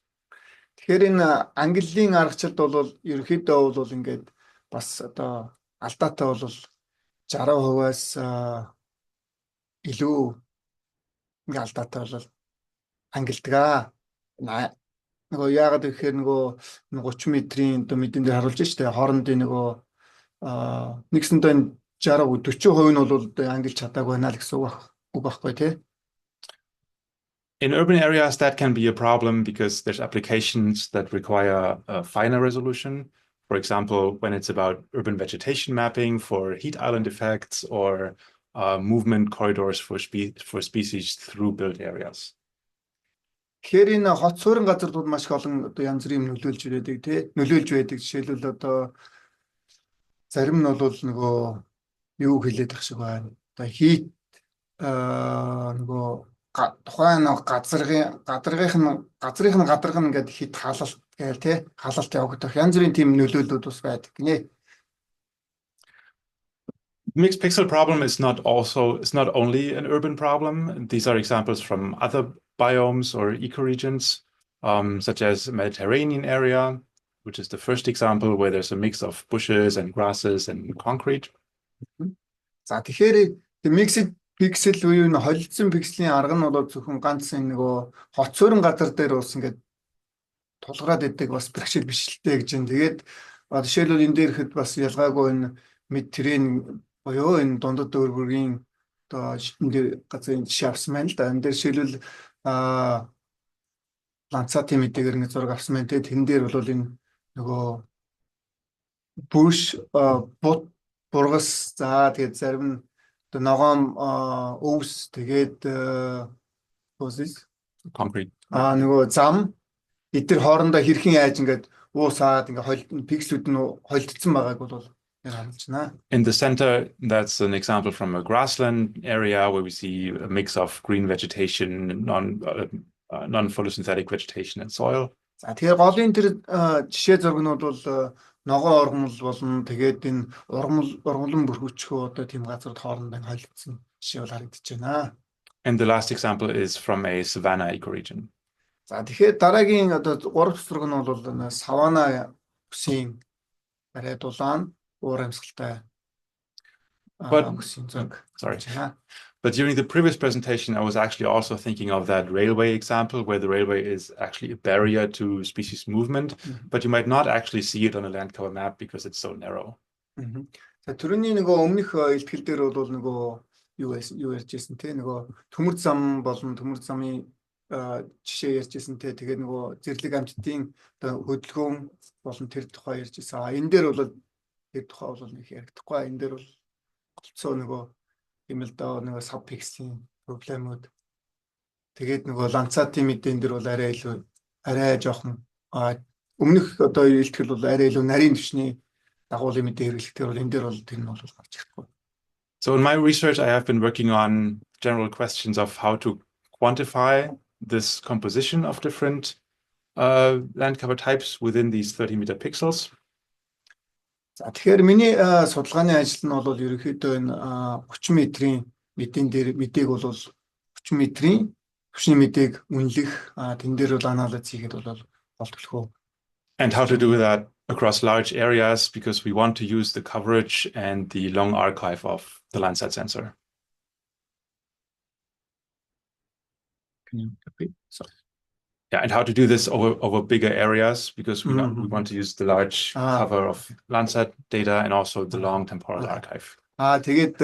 Speaker 2: Тэгэхээр энэ ангиллын аргачлалд бол ерөнхийдөө бол ингээд бас одоо алдаатай бол 60%-аас илүү ингээд алдаатай бол ангилдаг. Нөгөө яагаад гэхээр нөгөө 30 м-ийн одоо мэдэн дээр харуулж штэ хоорондын нөгөө нэгсэндээ 60% 40% нь бол ангилж чадаагүй байна л гэсэн үг байхгүй тий.
Speaker 6: In urban areas, that can be a problem because there's applications that require a finer resolution. For example, when it's about urban vegetation mapping for heat island effects or movement corridors for species through built areas.
Speaker 2: Тэгэхээр энэ хот суурин газар бол маш их олон одоо янз бүрийн нөлөөлж байдаг тий. Нөлөөлж байдаг. Жишээлбэл одоо зарим нь бол нөгөө юу хэлээд их шиг байна. Одоо хийт нөгөө тухайн газрын гадарга ингээд хит халалт гээл тий. Халалт явагдах янз бүрийн тийм нөлөөллүүд бас байдаг гинэ.
Speaker 6: Mixed pixel problem is not only an urban problem. These are examples from other biomes or ecoregions, such as the Mediterranean area, which is the first example where there's a mix of bushes and grasses and concrete.
Speaker 2: За тэгэхээр mixed pixel буюу энэ холилдсон пикселийн арга нь бол зөвхөн ганц нөгөө хот суурин газар дээр ус ингээд тулгараад идэг бас бэрхшээл бишлэлтэй гэж юм. Тэгээд жишээлбэл энэ дээр ихэд бас ялгаагүй энэ Медитеррейн буюу энэ дундад өвөргийн одоо энэ газрын жишээ авсан байна л да. Энэ дээр жишээлбэл Landsat-ийн мэдээгээр ингэ зураг авсан байна те. Тэн дээр бол энэ нөгөө bush бургас за тэгээд зарим нь одоо ногоон өвс тэгээд
Speaker 6: concrete
Speaker 2: нөгөө зам эдгээр хоорондоо хэрхэн яаж ингээд уусаад ингээ пикслүүд нь холдсон байгааг бол харж байна.
Speaker 6: In the center, that's an example from a grassland area where we see a mix of green vegetation, non-photosynthetic vegetation and soil.
Speaker 2: За тэгэхээр голын тэр жишээ зургнууд бол ногоон ургамал болон тэгээд энэ ургамлан бүрхүүчхөө одоо тийм газрууд хоорондоо холдсон жишээ бол харагдаж байна.
Speaker 6: And the last example is from a savanna ecoregion.
Speaker 2: За тэгэхээр дараагийн одоо 3 зураг нь бол савана үсийн арай дулаан уур амьсгалтай үсийн зураг.
Speaker 6: Sorry. But during the previous presentation, I was actually also thinking of that railway example where the railway is actually a barrier to species movement, but you might not actually see it on a land cover map because it's so narrow.
Speaker 2: За түрүүний нөгөө өмнөх илтгэл дээр бол нөгөө юу ярьжсэн те нөгөө төмөр зам болон төмөр замын жишээ ярьжсэн те тэгээд нөгөө зэрлэг амьтдын одоо хөдөлгөөн болон тэр тухай ярьжсэн. Энэ дээр бол тэр тухай бол нэг яригдахгүй. Энэ дээр бол голцоо нөгөө юм л да нөгөө сабпикслийн проблемууд. Тэгээд нөгөө ланцатын мэдэн дээр бол арай жоохон өмнөх одоо илтгэл бол арай илүү нарийн түвшний дагуулын мэдээ хэрэглэхдээ бол энэ дээр бол тэр нь бол гарч ирэхгүй.
Speaker 6: So in my research, I have been working on general questions of how to quantify this composition of different land cover types within these 30-meter pixels.
Speaker 2: За тэгэхээр миний судалгааны ажил нь бол ерөнхийдөө энэ 30 метрийн мэдээг бол 30 метрийн түвшний мэдээг үнэлэх тэн дээр бол анализ хийгээд бол болтолгүй.
Speaker 6: And how to do that across large areas because we want to use the coverage and the long archive of the Landsat sensor.
Speaker 2: Can you repeat? Sorry.
Speaker 6: Yeah, and how to do this over bigger areas because we want to use the large cover of Landsat data and also the long temporal archive.
Speaker 2: Тэгээд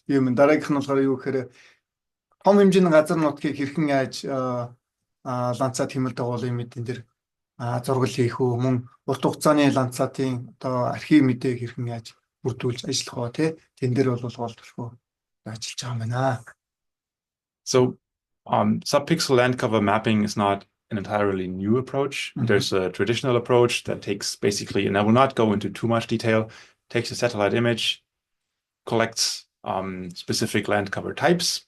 Speaker 2: юм дараагийнх нь болохоор юу гэхээр том хэмжээний газар нутгийг хэрхэн яаж Landsat хэмэл дагуулын мэдэн дээр зургал хийх үү мөн урт хугацааны Landsat-ийн одоо архив мэдээг хэрхэн яаж бүрдүүлж ажиллах вэ те тэн дээр бол голдолгүй ажиллаж байгаа юм байна.
Speaker 6: So subpixel land cover mapping is not an entirely new approach. There's a traditional approach that takes basically, and I will not go into too much detail, takes a satellite image, collects specific land cover types,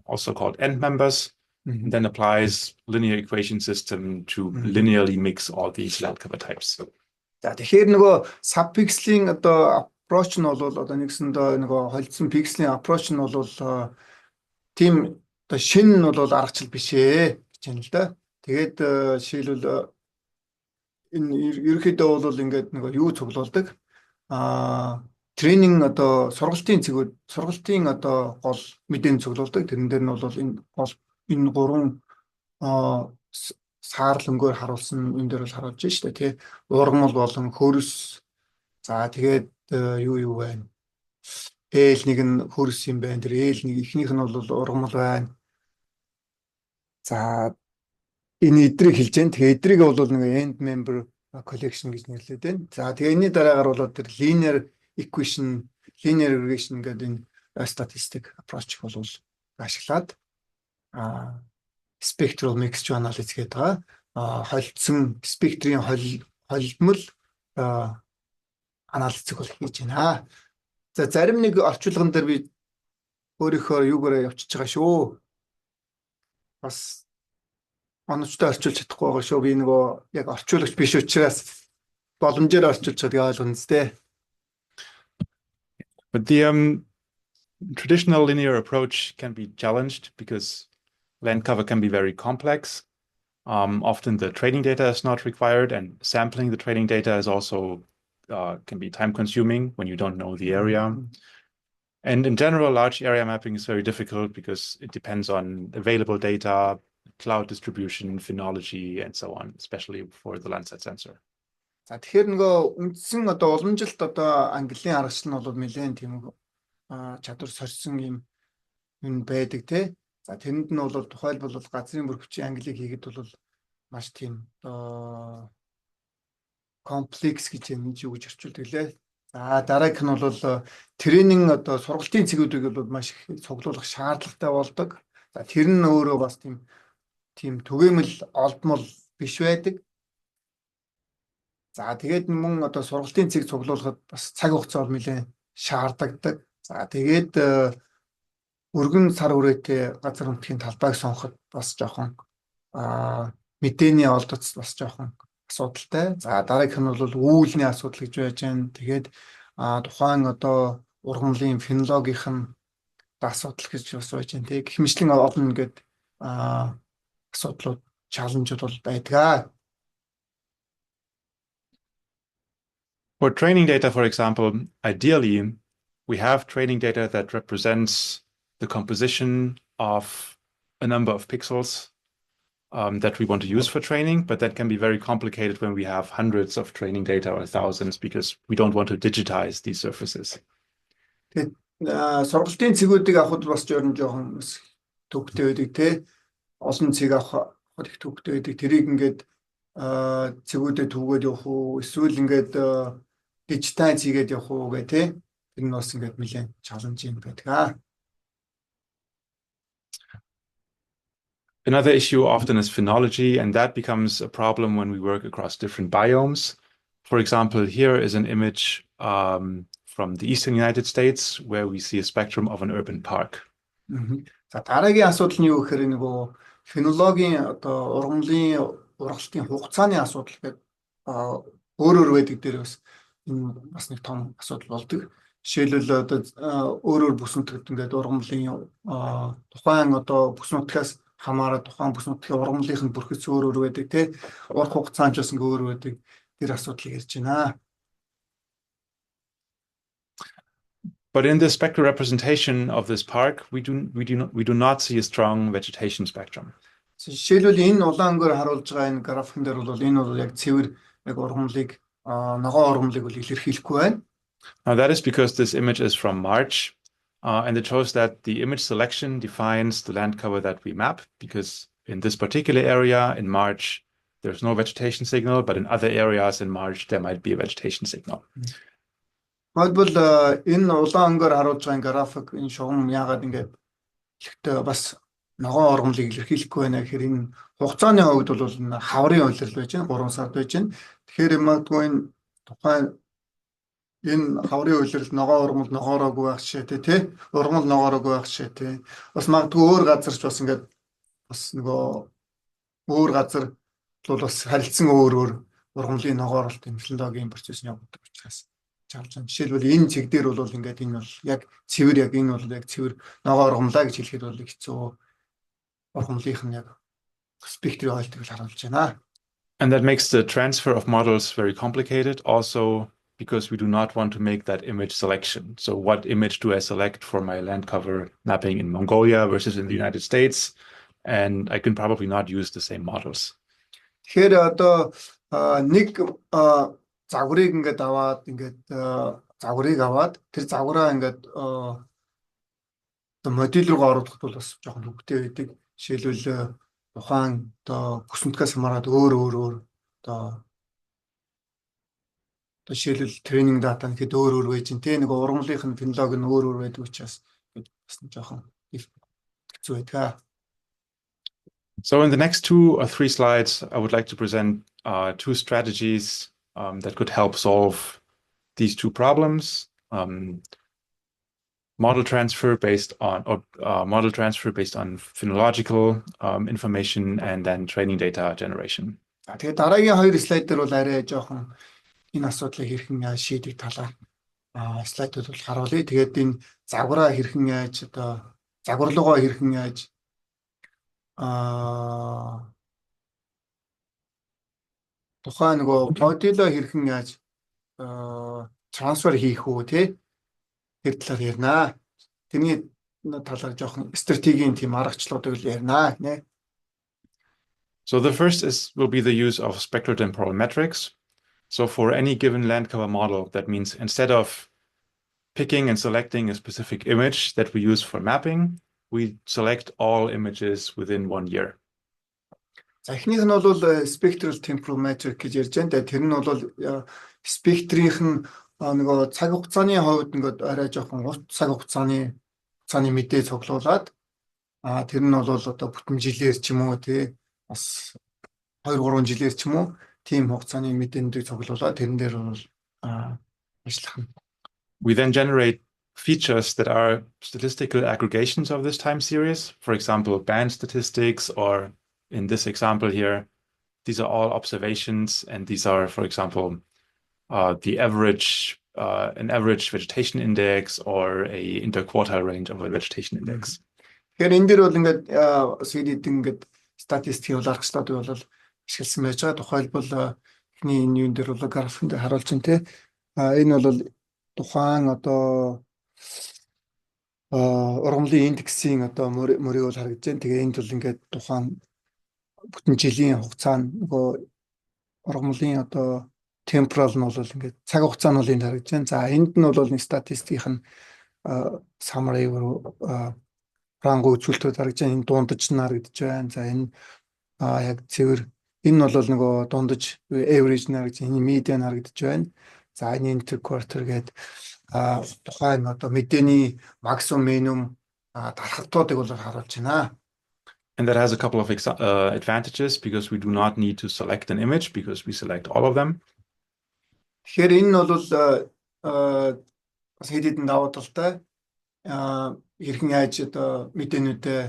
Speaker 6: also called end members, and then applies linear equation system to linearly mix all these land cover types.
Speaker 2: За тэгэхээр нөгөө subpixel-ийн одоо approach нь бол одоо нэгсэндээ нөгөө холдсон pixel-ийн approach нь бол тийм одоо шинэ нь бол аргачлал биш ээ гэж байна л да. Тэгээд жишээлбэл энэ ерөнхийдөө бол ингээд нөгөө юу цуглуулдаг тренинг одоо сургалтын одоо гол мэдээний цуглуулдаг. Тэрэн дээр нь бол энэ гурван саарлангөөр харуулсан юм дээр бол харуулж штэ тий. Ургамал болон хөрс. За тэгээд юу байна? Нэг нь хөрс юм байна. Тэр нэг ихнийх нь бол ургамал байна. За энэ эдрийг хэлж Jain. Тэгээ эдрийг бол нэг end member collection гэж нэрлэдэг байна. За тэгээ энэний дараагаар бол тэр linear equation, linear regression гэдэг энэ statistic approach бол ашиглаад spectral mixture analysis гэдэг холдсон спектрийн холдмол анализыг бол хийж байна. За зарим нэг орчуулган дээр би өөрийнхөө юугаараа явчихж байгаа шүү. Бас оновчтой орчуулж чадахгүй байгаа шүү. Би нөгөө яг орчуулагч биш учраас боломжоор орчуулж чаддаг ойлгоно зү.
Speaker 6: But the traditional linear approach can be challenged because land cover can be very complex. Often the training data is not required, and sampling the training data is also can be time consuming when you don't know the area. And in general, large area mapping is very difficult because it depends on available data, cloud distribution, phenology, and so on, especially for the Landsat sensor.
Speaker 2: За тэгэхээр нөгөө үндсэн одоо уламжилт одоо английн аргачлал нь бол нэлээд тийм чадвар сорьсон юм байдаг те. За тэрэнд нь бол тухайлбал газрын бүр хүчийн англиг хийгээд бол маш тийм одоо комплекс гэж юм юу гэж орчуулдаг лээ. За дараагийнх нь бол тренинг одоо сургалтын цэгүүдийг бол маш их цуглуулах шаардлагатай болдог. За тэр нь өөрөө бас тийм түгээмэл олдмол биш байдаг. За тэгээд мөн одоо сургалтын цэг цуглуулахад бас цаг хугацаа бол нэлээд шаардлагадаг. За тэгээд өргөн сар үрээтэй газар нутгийн талбайг сонгоход бас жоохон мэдээний олдоц бас жоохон асуудалтай. За дараагийнх нь бол үүлний асуудал гэж байж байна. Тэгээд тухайн одоо ургамлын фенологийнх нь асуудал гэж бас байж байна. Тэг гэх мэтлэн олон ингээд асуудлууд чаленжууд бол байдаг.
Speaker 6: For training data, for example, ideally, we have training data that represents the composition of a number of pixels that we want to use for training, but that can be very complicated when we have hundreds of training data or thousands because we don't want to digitize these surfaces.
Speaker 2: Сургалтын цэгүүдийг авахд бас жоохон төвхтэй байдаг те. олон цэг авах их төвхтэй байдаг. Тэрийг ингээд цэгүүдэд түгээд явах уу, эсвэл ингээд дижитал цэгээд явах уу гэх тий. Тэр нь бас ингээд нэлээд чаленж юм байдаг.
Speaker 6: Another issue often is phenology, and that becomes a problem when we work across different biomes. For example, here is an image from the eastern United States where we see a spectrum of an urban park.
Speaker 2: За дараагийн асуудал нь юу гэхээр нөгөө фенологийн одоо ургамлын ургалтын хугацааны асуудал гэдэг өөр байдаг дээр бас нэг том асуудал болдог. Жишээлбэл одоо өөрөөр бүс нутагт ингээд ургамлын тухайн одоо бүс нутгаас хамаараа тухайн бүс нутгийн ургамлынх нь бүрхэц өөр байдаг тий. Урт хугацаанд ч бас ингээд өөр байдаг. Тэр асуудлыг ярьж байна.
Speaker 6: But in the spectral representation of this park, we do not see a strong vegetation spectrum.
Speaker 2: Жишээлбэл энэ улаан өнгөөр харуулж байгаа энэ графикэн дээр бол энэ бол яг цэвэр яг ургамлыг ногоон ургамлыг бол илэрхийлэхгүй байна.
Speaker 6: Now that is because this image is from March, and it shows that the image selection defines the land cover that we map, because in this particular area in March, there's no vegetation signal, but in other areas in March, there might be a vegetation signal.
Speaker 2: Тэгвэл энэ улаан өнгөөр харуулж байгаа график энэ шугам яагаад ингээд ихтэй бас ногоон ургамлыг илэрхийлэхгүй байна гэхээр энэ хугацааны хувьд бол энэ хаврын улирал байж байна 3 сард байж байна. Тэгэхээр магадгүй энэ тухайн энэ хаврын улирал ногоон ургамал ногоороогүй байх жишээтэй тий ургамал ногоороогүй байх жишээтэй бас магадгүй өөр газарч бас ингээд бас нөгөө өөр газар бол бас харилцсан өөр ургамлын ногооролт технологийн процесс нь явагддаг учраас жишээлбэл энэ цэг дээр бол ингээд энэ бол яг цэвэр яг энэ бол яг цэвэр ногоон ургамлаа гэж хэлэхэд бол хэцүү ургамлынх нь яг спектрийн ойлтыг харуулж байна.
Speaker 6: And that makes the transfer of models very complicated also because we do not want to make that image selection. So what image do I select for my land cover mapping in Mongolia versus in the United States? And I can probably not use the same models.
Speaker 2: Тэгэхээр одоо нэг загварыг ингээд аваад загварыг аваад тэр загвараа ингээд модель руу оруулахд бол бас жоохон хөвгтэй байдаг. Жишээлбэл тухайн одоо бүс нутгаас хамаарат өөр одоо жишээлбэл тренинг дата нь хэд өөр байж дээ. Нэг ургамлынх нь фенолог нь өөр байдаг учраас бас жоохон хэцүү байдаг.
Speaker 6: So in the next 2 or 3 slides, I would like to present 2 strategies that could help solve these 2 problems. Model transfer based on phenological information and then training data generation.
Speaker 2: Тэгээд дараагийн 2 слайд дээр бол арай жоохон энэ асуудлыг хэрхэн шийдэх талаар слайдууд бол харуулъя. Тэгээд энэ загвараа хэрхэн яаж одоо загварлуугаа хэрхэн яаж тухайн нөгөө моделоо хэрхэн яаж трансфер хийх үү тий тэр талаар ярина. Тэрний талаар жоохон стратегийн тийм аргачлалуудыг ярина нэ.
Speaker 6: So the first will be the use of spectrotemporal metrics. So for any given land cover model, that means instead of picking and selecting a specific image that we use for mapping, we select all images within 1 year.
Speaker 2: За эхнийх нь бол spectral temporal metric гэж ярьж байна. Тэр нь бол спектрийнх нь нөгөө цаг хугацааны хувьд ингээд арай жоохон урт цаг хугацааны мэдээ цуглуулад тэр нь бол одоо бүтэн жилээр ч юм уу тий бас 2-3 жилээр ч юм уу тийм хугацааны мэдээндийг цуглуулад тэрэн дээр бол ажиллах.
Speaker 6: We then generate features that are statistical aggregations of this time series, for example, band statistics, or in this example here, these are all observations, and these are, for example, the average, an average vegetation index or a interquartile range of a vegetation index.
Speaker 2: Тэгэхээр энэ дээр бол ингээд CD-д ингээд статистик хулгах статистик бол ашигласан байж байгаа. Тухайлбал эхний энэ юм дээр бол графикэнд харуулж байна те. Энэ бол тухайн одоо ургамлын индексийн одоо мөрийг бол харагдаж байна. Тэгээ энд бол ингээд тухайн бүтэн жилийн хугацаанд нөгөө ургамлын одоо темперал нь бол ингээд цаг хугацаа нь бол энд харагдаж байна. За энд нь бол нэг статистикийн summary руу рангу үзүүлэлтүүд харагдаж байна. Энэ дундаж нь харагдаж байна. За энэ яг цэвэр энэ бол нөгөө дундаж average нь харагдаж, энэ median харагдаж байна. За энэ interquarter гэдэг тухайн одоо мэдээний максимум минимум дархтуудыг бол харуулж байна.
Speaker 6: And that has a couple of advantages because we do not need to select an image because we select all of them.
Speaker 2: Тэгэхээр энэ нь бол бас хэд хэдэн давуу талтай. Хэрхэн яаж одоо мэдээнүүдээ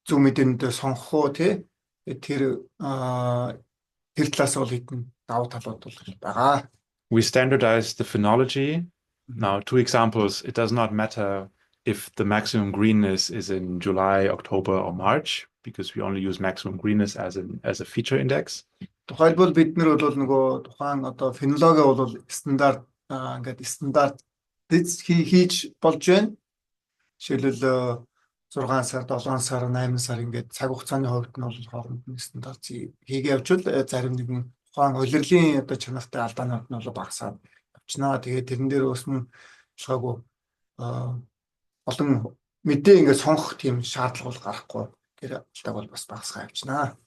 Speaker 2: зөв мэдээнүүдээ сонгох уу тий. Тэр талаас бол хэдэн давуу талууд бол байгаа.
Speaker 6: We standardize the phenology. Now, 2 examples. It does not matter if the maximum greenness is in July, October, or March, because we only use maximum greenness as a feature index.
Speaker 2: Тухайлбал бид нар бол нөгөө тухайн одоо фенологи бол стандарт ингээд стандарт хийж болж байна. Жишээлбэл 6 сар, 7 сар, 8 сар ингээд цаг хугацааны хувьд нь бол хооронд нь стандарт хийгээ явуул зарим нэгэн тухайн улирлын одоо чанартай алдаанууд нь бол багасаад явчихнаа. Тэгээд тэрэн дээр өснө шаагүй олон мэдээ ингээд сонгох тийм шаардлага бол гарахгүй. Тэр алдааг бол бас багасгаа явчихнаа.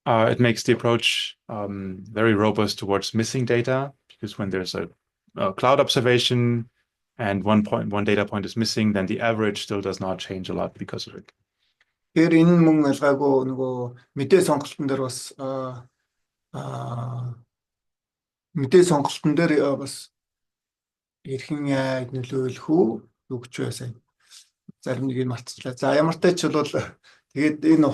Speaker 6: It makes the approach very robust towards missing data because when there's a cloud observation and one data point is missing, then the average still does not change a lot because of it.
Speaker 2: Тэр энэ мөн ялгаагүй нөгөө мэдээ сонголтын дээр бас мэдээ сонголтын дээр бас хэрхэн нөлөөлөх үү гэж байсан. Зарим нэг нь мартчихлаа. За ямар ч тач бол тэгээд энэ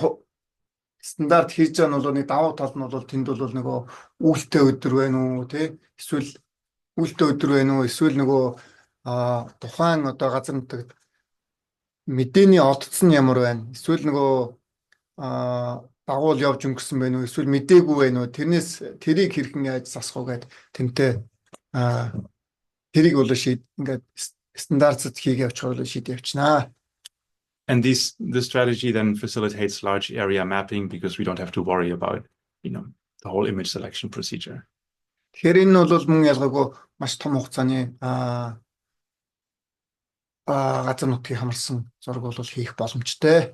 Speaker 2: стандарт хийж байгаа нь бол нэг давуу тал нь бол тэнд бол нөгөө үүлтэй өдөр байна уу тий эсвэл үүлтэй өдөр байна уу эсвэл нөгөө тухайн одоо газар нутагт мэдээний одцсон ямар байна эсвэл нөгөө дагуул явж өнгөрсөн байна уу эсвэл мэдээгүй байна уу тэрнээс тэрийг хэрхэн яаж засах уу гэд тэмтэй тэрийг бол ингээд стандартд хийгээ явуучих бол шийд явчихнаа.
Speaker 6: And this strategy then facilitates large area mapping because we don't have to worry about, the whole image selection procedure.
Speaker 2: Тэгэхээр энэ бол мөн ялгаагүй маш том хугацааны газар нутгийг хамарсан зураг бол хийх боломжтой.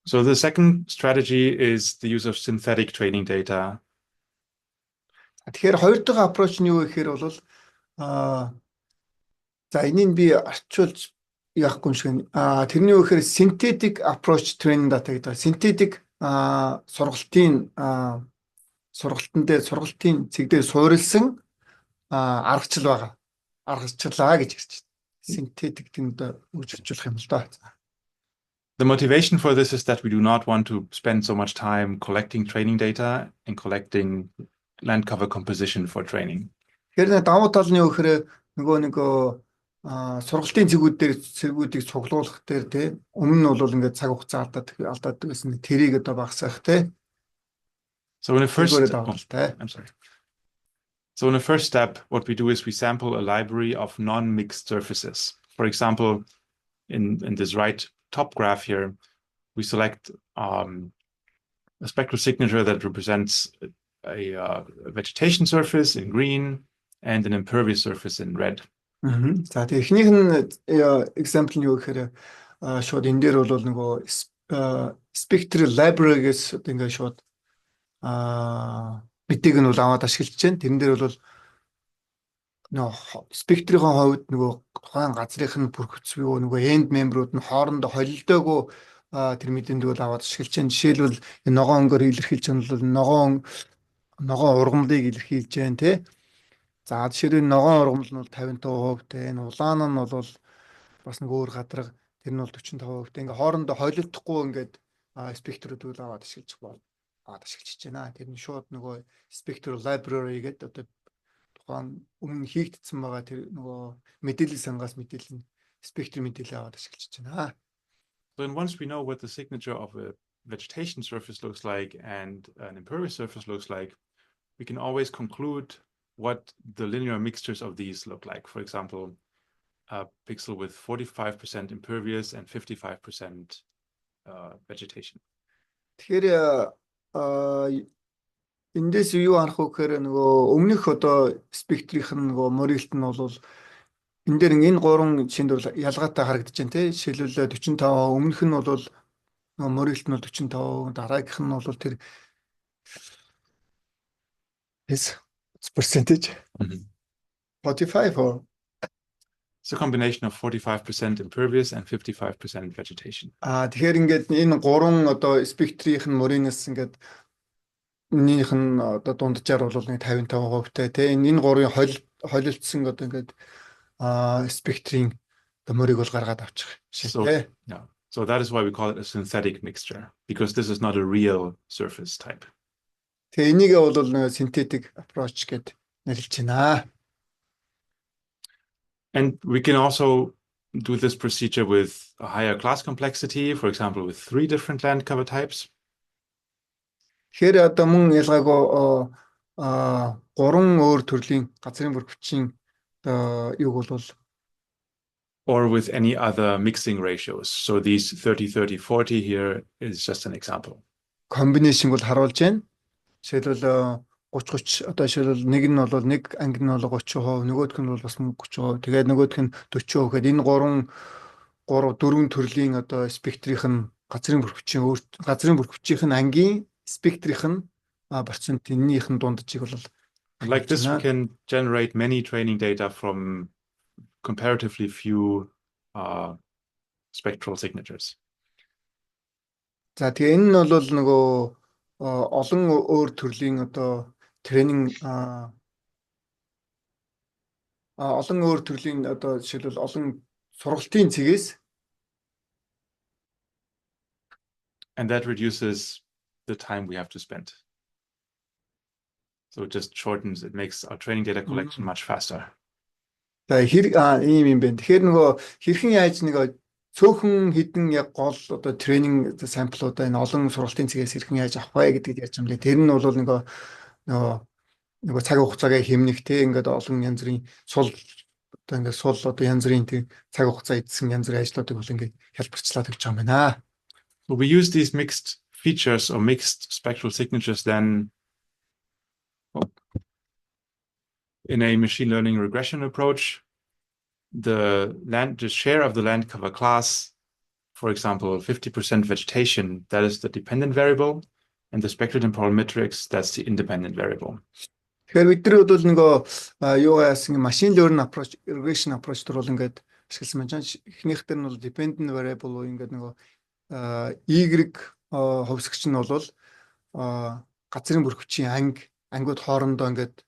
Speaker 6: So the second strategy is the use of synthetic training data.
Speaker 2: Тэгэхээр хоёр дахь approach нь юу гэхээр бол за энийг би арчуулж яахгүй юм шиг байна. Тэрний үгээр synthetic approach training data гэдэг. Synthetic сургалтын цэг дээр суурилсан аргачлал байгаа. Аргачлалаа гэж ярьж байна. Synthetic тэнд үргэлжлүүлэх юм л да.
Speaker 6: The motivation for this is that we do not want to spend so much time collecting training data and collecting land cover composition for training.
Speaker 2: Тэгэхээр давуу тал нь юу гэхээр нөгөө сургалтын цэгүүдийг цуглуулах дээр тий өмнө нь бол ингээд цаг хугацаа алдаад байсан тэрийг одоо багасгах тий.
Speaker 6: So in the first step, what we do is we sample a library of non-mixed surfaces. For example, in this right top graph here, we select a spectral signature that represents a vegetation surface in green and an impervious surface in red.
Speaker 2: За техник нь example нь юу гэхээр шууд энэ дээр бол нөгөө spectral library-гээс ингээд шууд мэдээг нь бол аваад ашиглаж байна. Тэрэн дээр бол нөгөө spectral-ийн хувьд нөгөө тухайн газрынх нь бүрхэгц буюу нөгөө end member-ууд нь хоорондоо холилдоогүй тэр мэдээнд бол аваад ашиглаж байна. Жишээлбэл энэ ногоон өнгөөр илэрхийлж байгаа нь ногоон ургамлыг илэрхийлж байна тий. За жишээлбэл ногоон ургамал нь бол 55%, энэ улаан нь бол бас нэг өөр гадраг тэр нь бол 45%. Ингээ хоорондоо холилдохгүй ингээд спектрүүд үл аваад ашиглаж байна. Тэр нь шууд нөгөө spectral library гэдэг одоо тухайн өмнө хийгдсэн байгаа тэр нөгөө мэдээлэл сангаас мэдээлэл нь spectral мэдээлэл аваад ашиглаж байна.
Speaker 6: So once we know what the signature of a vegetation surface looks like and an impervious surface looks like, we can always conclude what the linear mixtures of these look like. For example, a pixel with 45% impervious and 55% vegetation.
Speaker 2: Тэгэхээр эндээс юу харах вэ гэхээр нөгөө өмнөх одоо спектрийн нөгөө морилт нь бол энэ дээр энэ гурван шинж бол ялгаатай харагдаж байна те. Жишээлбэл 45 өмнөх нь бол мөрөглөлт нь бол 45, дараагийнх нь бол тэр is percentage
Speaker 6: Mhm.
Speaker 2: 45 or
Speaker 6: It's a combination of 45% impervious and 55% vegetation.
Speaker 2: тэгэхээр ингээд энэ гурван одоо спектрийнх нь мөрийнээс ингээд энийх нь одоо дунджаар бол нэг 55%тай те. Энэ гурвын холилдсон одоо ингээд спектрийн одоо мөрийг бол гаргаад авчих шиг
Speaker 6: So,
Speaker 2: те.
Speaker 6: yeah. So that is why we call it a synthetic mixture, because this is not a real surface type.
Speaker 2: Тэгээ энийг бол нэг synthetic approach гэд нэрлэж байна.
Speaker 6: And we can also do this procedure with a higher class complexity, for example, with 3 different land cover types.
Speaker 2: Тэгэхээр одоо мөн ялгаагүй гурван өөр төрлийн газрын бүр хүчин юуг бол
Speaker 6: Or with any other mixing ratios. So these 30-30-40 here is just an example.
Speaker 2: комбинашн бол харуулж байна. Жишээлбэл 30-30 одоо жишээлбэл нэг нь бол нэг анги нь бол 30%, нөгөөх нь бол бас 30%. Тэгээд нөгөөх нь 40%. Гэхэд энэ 4 төрлийн одоо спектрийнх нь газрын бүр хүчийнх нь ангийн спектрийнх нь процент эннийх нь дундчийг бол
Speaker 6: Like this, we can generate many training data from comparatively few spectral signatures.
Speaker 2: За тэгээ энэ нь бол нөгөө олон өөр төрлийн одоо тренинг олон өөр төрлийн одоо жишээлбэл олон сургалтын цэгээс
Speaker 6: And that reduces the time we have to spend. So it just shortens, it makes our training data collection much faster.
Speaker 2: За ийм юм байна. Тэгэхээр нөгөө хэрхэн яаж нэг цөөхөн хідэн яг гол одоо тренинг самплуудаа энэ олон сургалтын цэгээс хэрхэн яаж авах вэ гэдгийг ярьж байгаа юм лээ. Тэр нь бол нөгөө цаг хугацаагаа хэмнэх те ингээд олон янз бүрийн сул одоо янз бүрийн цаг хугацаа эдсэн янз бүрийн ажлуудыг бол ингээд хэлбэрчлээд өгч байгаа юм байна.
Speaker 6: So we use these mixed features or mixed spectral signatures then in a machine learning regression approach. The share of the land cover class, for example, 50% vegetation, that is the dependent variable, and the spectral temporal matrix, that's the independent variable.
Speaker 2: Тэгэхээр бид нар бол нөгөө юу яасан машин learning approach, regression approach төр бол ингээд ашигласан байна. Эхнийх дээр нь бол dependent variable уу ингээд нөгөө Y хөвсгч нь бол газрын бүр хүчийн ангиуд хоорондоо ингээд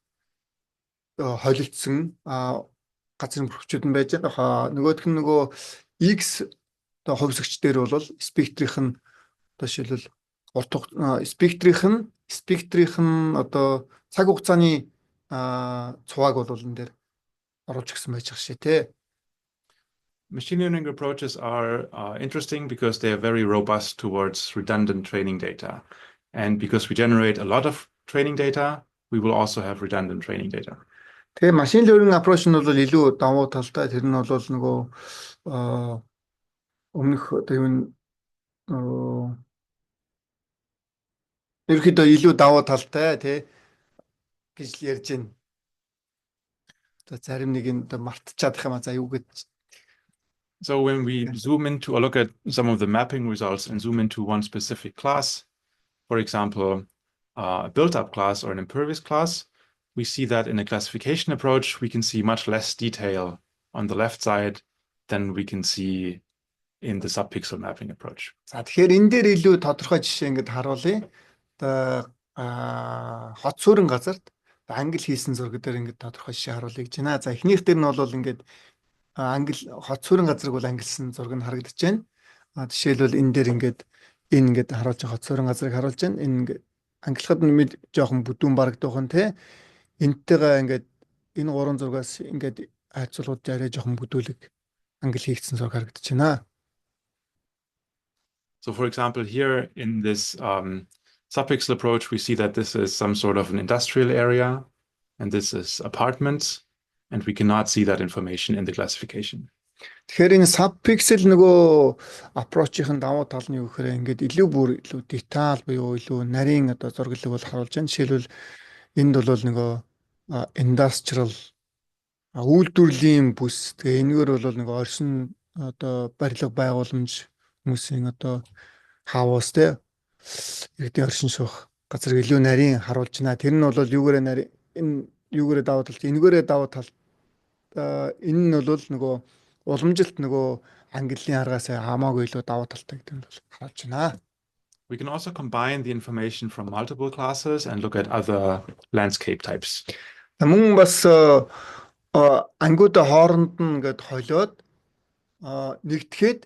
Speaker 2: холилдсон газрын бүр хүчүүд нь байж байгаа. Нөгөөх нь нөгөө X одоо хөвсгч дээр бол спектрийнх нь одоо жишээлбэл спектрийнх нь одоо цаг хугацааны цуваг бол энэ дээр оруулж гисэн байж байгаа шээ те.
Speaker 6: Machine learning approaches are interesting because they are very robust towards redundant training data. And because we generate a lot of training data, we will also have redundant training data.
Speaker 2: Тэгээ машин learning approach нь бол илүү давуу талтай. Тэр нь бол нөгөө өмнөх одоо юу ерөөхдөө илүү давуу талтай тий гэж ярьж байна. За зарим нэг нь мартчихад байгаа юм за юу гэж.
Speaker 6: So when we zoom into or look at some of the mapping results and zoom into one specific class, for example, a built-up class or an impervious class, we see that in a classification approach, we can see much less detail on the left side than we can see in the subpixel mapping approach.
Speaker 2: За тэгэхээр энэ дээр илүү тодорхой жишээ ингээд харуулъя. Одоо хот суурин газарт англи хийсэн зураг дээр ингээд тодорхой жишээ харуулъя гэж байна. За эхнийх дээр нь бол ингээд хот суурин газрыг бол ангилсан зураг нь харагдаж байна. Жишээлбэл энэ дээр ингээд харуулж байгаа хот суурин газрыг харуулж байна. Энэ ингээд ангилахад нэмээд жоохон бүдүүн барагдах нь те. Энтэйгээ ингээд энэ гурван зургаас ингээд хайцуулгууд арай жоохон бүдүүлэг англи хийгдсэн зураг харагдаж байна.
Speaker 6: So for example, here in this subpixel approach, we see that this is some sort of an industrial area, and this is apartments, and we cannot see that information in the classification.
Speaker 2: Тэгэхээр энэ subpixel нөгөө approach-ийн давуу тал нь юу гэхээр ингээд илүү деталь буюу илүү нарийн одоо зураглал бол харуулж байна. Жишээлбэл энд бол нөгөө industrial үйлдвэрлэлийн бүс тэгээ энэгээр бол нэг оршин одоо барилга байгууламж хүмүүсийн одоо хаус те иргэдийн оршин суух газар илүү нарийн харуулж байна. Тэр нь бол юугээрээ нарийн энэ юугээрээ давуу талт энэгээрээ давуу талт энэ нь бол нөгөө уламжилт нөгөө ангиллын аргаас хамаагүй илүү давуу талтай гэдэг нь бол харуулж байна.
Speaker 6: We can also combine the information from multiple classes and look at other landscape types.
Speaker 2: Мөн бас ангиудаа хооронд нь ингээд хойлоод нэгтгэхэд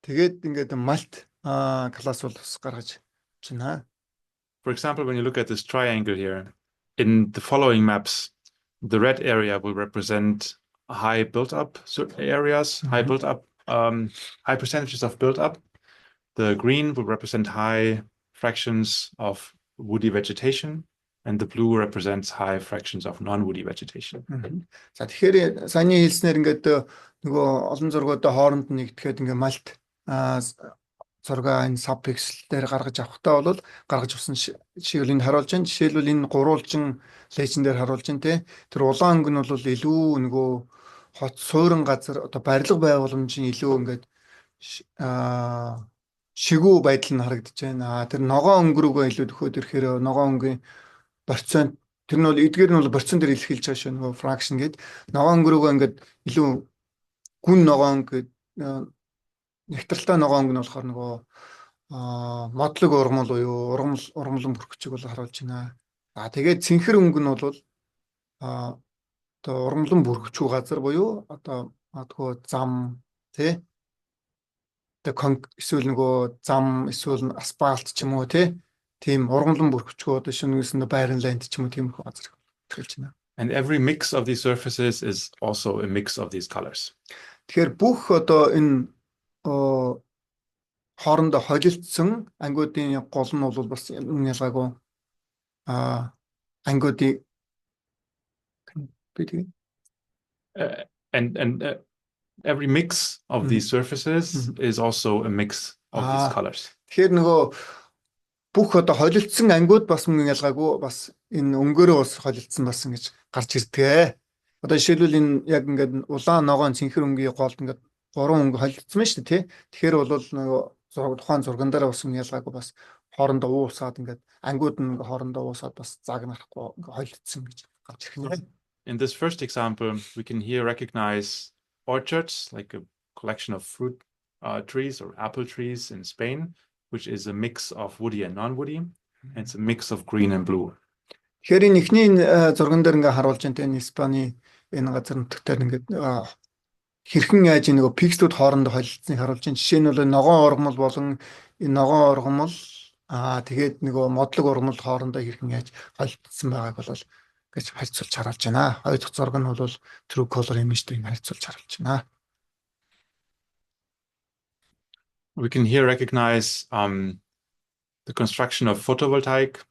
Speaker 2: тэгээд ингээд малт класс бол гаргаж байна.
Speaker 6: For example, when you look at this triangle here, in the following maps, the red area will represent high built-up areas, high percentages of built-up. The green will represent high fractions of woody vegetation, and the blue represents high fractions of non-woody vegetation.
Speaker 2: За тэгэхээр саяны хэлснээр ингээд нөгөө олон зургуудаа хооронд нь нэгтгэхэд ингээд малт зургаа энэ subpixel дээр гаргаж авахтаа бол гаргаж авсан жишээл энд харуулж байна. Жишээлбэл энэ гурвуулжин лейшн дээр харуулж байна те. Тэр улаан өнгө нь бол илүү нөгөө хот суурин газар одоо барилга байгууламжийн илүү ингээд шигүү байдал нь харагдаж байна. Тэр ногоон өнгө рүүгээ илүү төхөөд ирэхээр ногоон өнгөний процент тэр нь бол эдгээр нь бол процент дээр илэрхийлж байгаа шүү нөгөө fraction гэдэг. Ногоон өнгө рүүгээ ингээд илүү гүн ногоон гэдэг нэгтралтай ногоон өнгө нь болохоор нөгөө модлог ургамал буюу ургамлан бүрхчиг бол харуулж байна. Тэгээд цэнхэр өнгө нь бол одоо ургамлан бүрхчүү газар буюу одоо магадгүй зам тий эсвэл нөгөө зам эсвэл асфальт ч юм уу тийм ургамлан бүрхчгүй одоо шинээс нь байран ланд ч юм уу тиймэрхүү газар хэлж байна.
Speaker 6: And every mix of these surfaces is also a mix of these colors.
Speaker 2: Тэгэхээр бүх одоо энэ хоорондоо холилдсон ангиудын гол нь бол бас ялгаагүй ангиудын
Speaker 6: and every mix of these surfaces is also a mix of these colors.
Speaker 2: Тэгэхээр нөгөө бүх одоо холилдсон ангиуд бас мөн ялгаагүй бас энэ өнгөөрөө бас холилдсон бас ингэж гарч ирдэг. Одоо жишээлбэл энэ яг ингээд улаан ногоон цэнхэр өнгийн голд ингээд гурван өнгө холилдсон байна шүү дээ тий. Тэгэхээр бол нөгөө тухайн зурган дээр бас мөн ялгаагүй бас хоорондоо уусаад ингээд ангиуд нь хоорондоо уусаад бас загнахгүй холилдсон гэж гарч ирэх юм.
Speaker 6: In this first example, we can here recognize orchards, like a collection of fruit trees or apple trees in Spain, which is a mix of woody and non-woody, and it's a mix of green and blue.
Speaker 2: Тэгэхээр энэ ихний зурган дээр ингээ харуулж байгаа энэ Испани энэ газар нутгаар ингээ хэрхэн яаж нөгөө пикслүүд хоорондоо холилдсныг харуулж байна. Жишээ нь бол ногоон ургамал болон энэ ногоон ургамал тэгээд нөгөө модлог ургамал хоорондоо хэрхэн яаж холилдсон байгааг бол гэж харьцуулж харуулж байна. Хоёр дахь зураг нь бол true color image-тэй харьцуулж харуулж байна.
Speaker 6: We can here recognize the construction of photovoltaic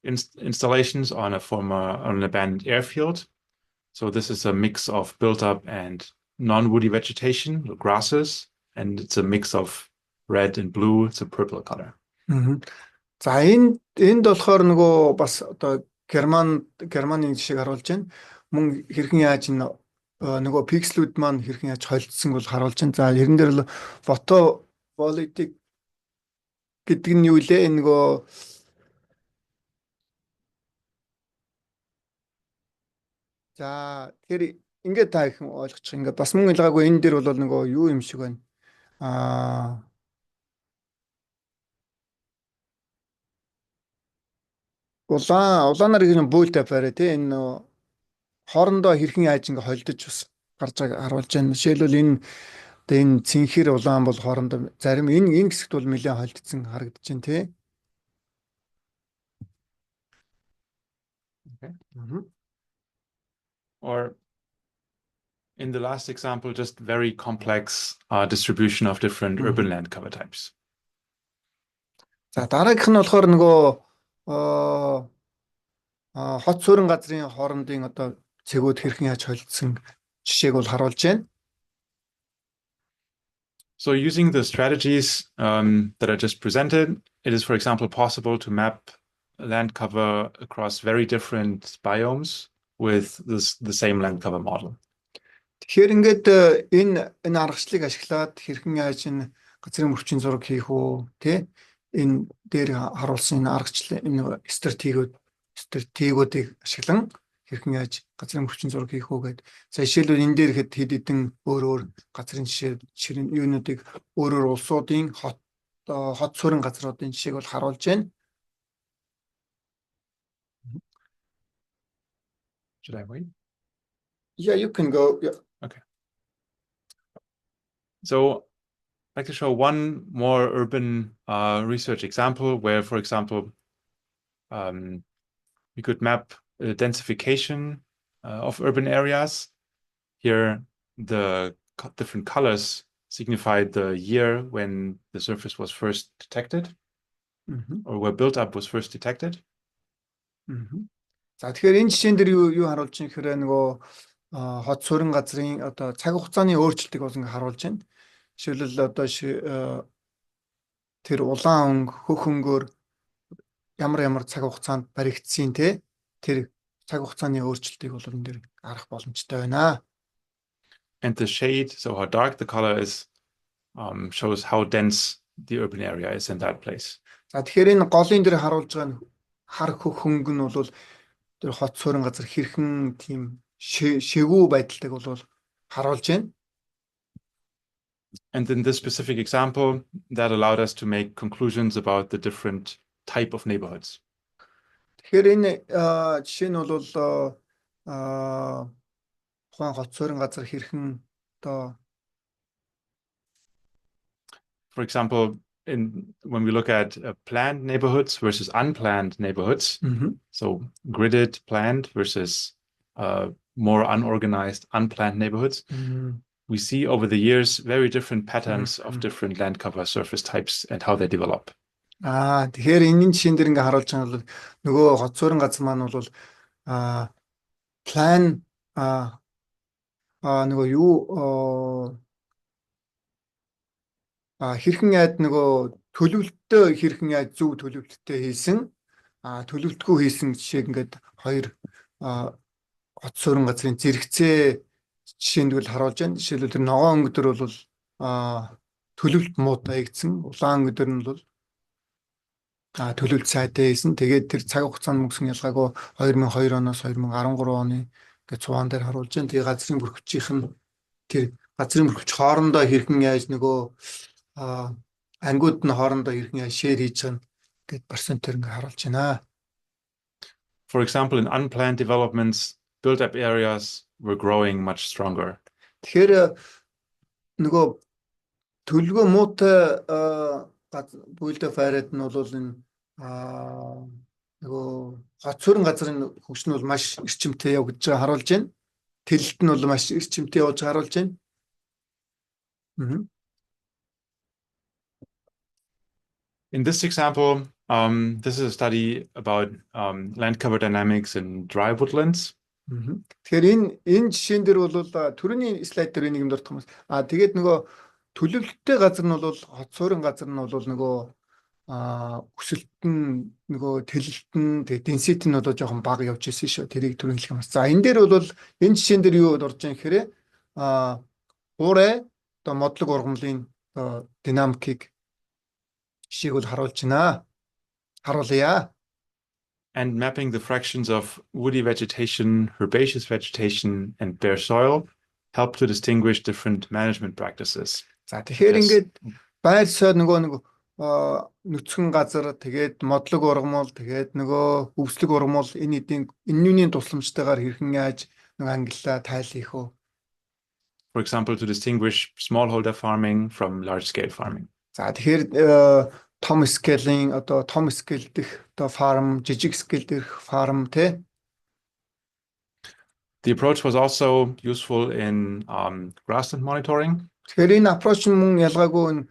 Speaker 6: installations on an abandoned airfield. So this is a mix of built-up and non-woody vegetation, grasses, and it's a mix of red and blue. It's a purple color.
Speaker 2: За энд болохоор нөгөө бас одоо Германы жишээг харуулж байна. Мөн хэрхэн яаж нөгөө пикслүүд маань хэрхэн яаж холилдсон бол харуулж байна. За ерэн дээр л фотоволтаик гэдэг нь юу лээ? Нөгөө за тэр ингээд та их ойлгочих. Ингээд бас мөн ялгаагүй энэ дээр бол нөгөө юу юм шиг байна. Улаанаар их буулт апаарэ тий энэ хоорондоо хэрхэн яаж ингээ холдож бас гарч байгааг харуулж байна. Жишээлбэл энэ цэнхэр улаан бол хоорондоо зарим энэ хэсэгт бол нэлээд холдсон харагдаж байна тий.
Speaker 6: Okay. Or in the last example, just very complex distribution of different urban land cover types.
Speaker 2: За дараагийнх нь болохоор нөгөө хот суурин газрын хоорондын одоо цэгүүд хэрхэн яаж холилдсон жишээг бол харуулж байна.
Speaker 6: So using the strategies that I just presented, it is, for example, possible to map land cover across very different biomes with the same land cover model.
Speaker 2: Тэгэхээр ингээд энэ аргачлалыг ашиглаад хэрхэн яаж энэ газрын мөрчийн зураг хийх үү, тий? Энэ дээр харуулсан энэ аргачлал энэ стратегиудыг ашиглан хэрхэн яаж газрын мөрчийн зураг хийх үү гэдэг. За жишээлбэл энэ дээр хэд хэдэн өөр газрын жишээ юунуудыг өөрөөр улсуудын хот суурин газруудын жишээг бол харуулж байна.
Speaker 6: Should I wait?
Speaker 2: Yeah, you can go. Yeah.
Speaker 6: Okay. So I'd like to show one more urban research example where, for example, we could map densification of urban areas. Here, the different colors signify the year when the surface was first detected, or where build-up was first detected.
Speaker 2: За тэгэхээр энэ жишээн дээр юу харуулж байгаа гэхээр нөгөө хот суурин газрын одоо цаг хугацааны өөрчлөлтийг бол ингээ харуулж байна. Жишээлбэл одоо тэр улаан өнгө хөх өнгөөр ямар цаг хугацаанд баригдсан те тэр цаг хугацааны өөрчлөлтийг бол энэ дээр харах боломжтой байна.
Speaker 6: And the shade, so how dark the color is, shows how dense the urban area is in that place.
Speaker 2: За тэгэхээр энэ голын дээр харуулж байгаа хар хөх өнгө нь бол тэр хот суурин газар хэрхэн тийм шигүү байдалтайг бол харуулж байна.
Speaker 6: And in this specific example, that allowed us to make conclusions about the different type of neighborhoods.
Speaker 2: Тэгэхээр энэ жишээ нь бол тухайн хот суурин газар хэрхэн одоо
Speaker 6: For example, when we look at planned neighborhoods versus unplanned neighborhoods, so gridded planned versus more unorganized unplanned neighborhoods, we see over the years very different patterns of different land cover surface types and how they develop.
Speaker 2: Тэгэхээр энэ жишээн дээр ингээ харуулж байгаа бол нөгөө хот суурин газар маань бол план нөгөө юу хэрхэн яад нөгөө төлөвлөлтөө хэрхэн яад зөв төлөвлөлттэй хийсэн төлөвлөлтгүй хийсэн жишээг ингээд хоёр хот суурин газрын зэрэгцээ жишээнд бол харуулж байна. Жишээлбэл тэр ногоон өнгө төр бол төлөвлөлт муутай хийгдсэн. Улаан өнгө төр нь бол төлөвлөлт сайтай хийсэн. Тэгээд тэр цаг хугацаанд мөнгөсөн ялгаагүй 2002 оноос 2013 оны гэж цуван дээр харуулж байна. Тэгээд газрын бүрхэгчийн тэр газрын бүрхэгч хоорондоо хэрхэн яаж нөгөө ангууд нь хоорондоо хэрхэн яаж шеэр хийж байгаа гэд перцентээр ингээ харуулж байна.
Speaker 6: For example, in unplanned developments, built-up areas were growing much stronger.
Speaker 2: Тэгэхээр нөгөө төлөвлөгөө муутай build-up area-д нь бол энэ нөгөө хот суурин газрын хөгжил нь бол маш эрчимтэй явагдаж байгаа харуулж байна. Тэлэлт нь бол маш эрчимтэй явж харуулж байна.
Speaker 6: In this example, this is a study about land cover dynamics in dry woodlands.
Speaker 2: Тэгэхээр энэ жишээн дээр бол түрүүний слайд дээр нэг юм дуртай хүмүүс. Тэгээд нөгөө төлөвлөлттэй газар нь бол хот суурин газар нь бол нөгөө өсөлт нь нөгөө тэлэлт нь тэгээд density нь одоо жоохон бага явж ирсэн шүү. Тэрийг түрүүн хэлэх юм. За энэ дээр бол энэ жишээн дээр юу дурж байгаа гэхээр уурэ одоо модлог ургамлын динамикийг жишээг бол харуулж байна. Харуулъя.
Speaker 6: And mapping the fractions of woody vegetation, herbaceous vegetation, and bare soil help to distinguish different management practices.
Speaker 2: За тэгэхээр ингээд байр суурь нөгөө нүцгэн газар тэгээд модлог ургамал тэгээд нөгөө өвслөг ургамал энэний тусламжтайгаар хэрхэн яаж нөгөө ангиллаа тайлах вэ?
Speaker 6: For example, to distinguish smallholder farming from large-scale farming.
Speaker 2: За тэгэхээр том скелийн одоо том скейл дэх одоо фарм, жижиг скейл дэх фарм тэ.
Speaker 6: The approach was also useful in grassland monitoring.
Speaker 2: Тэгэхээр энэ approach мөн ялгаагүй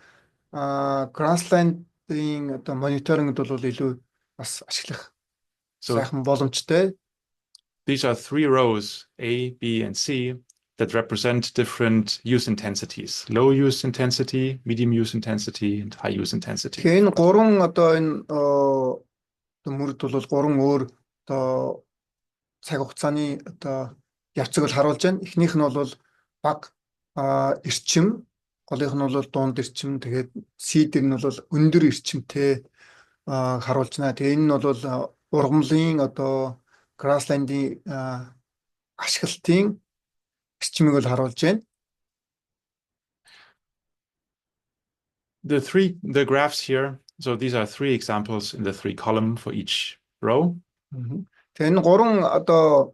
Speaker 2: grassland-ийн одоо мониторингд бол илүү бас ашиглах сайхан боломжтой.
Speaker 6: These are 3 rows, A, B, and C, that represent different use intensities: low use intensity, medium use intensity, and high use intensity.
Speaker 2: Тэгэхээр энэ 3 одоо энэ мөрд бол 3 өөр одоо цаг хугацааны одоо явцыг бол харуулж байна. Эхнийх нь бол баг эрчим, голынх нь бол дунд эрчим, тэгээд C-дэр нь бол өндөр эрчимтэй харуулж байна. Тэгээ энэ нь бол ургамлын одоо grassland-ийн ашиглалтын эрчимийг бол харуулж байна.
Speaker 6: The graphs here, so these are 3 examples in the 3 column for each row.
Speaker 2: Тэгээ энэ 3 одоо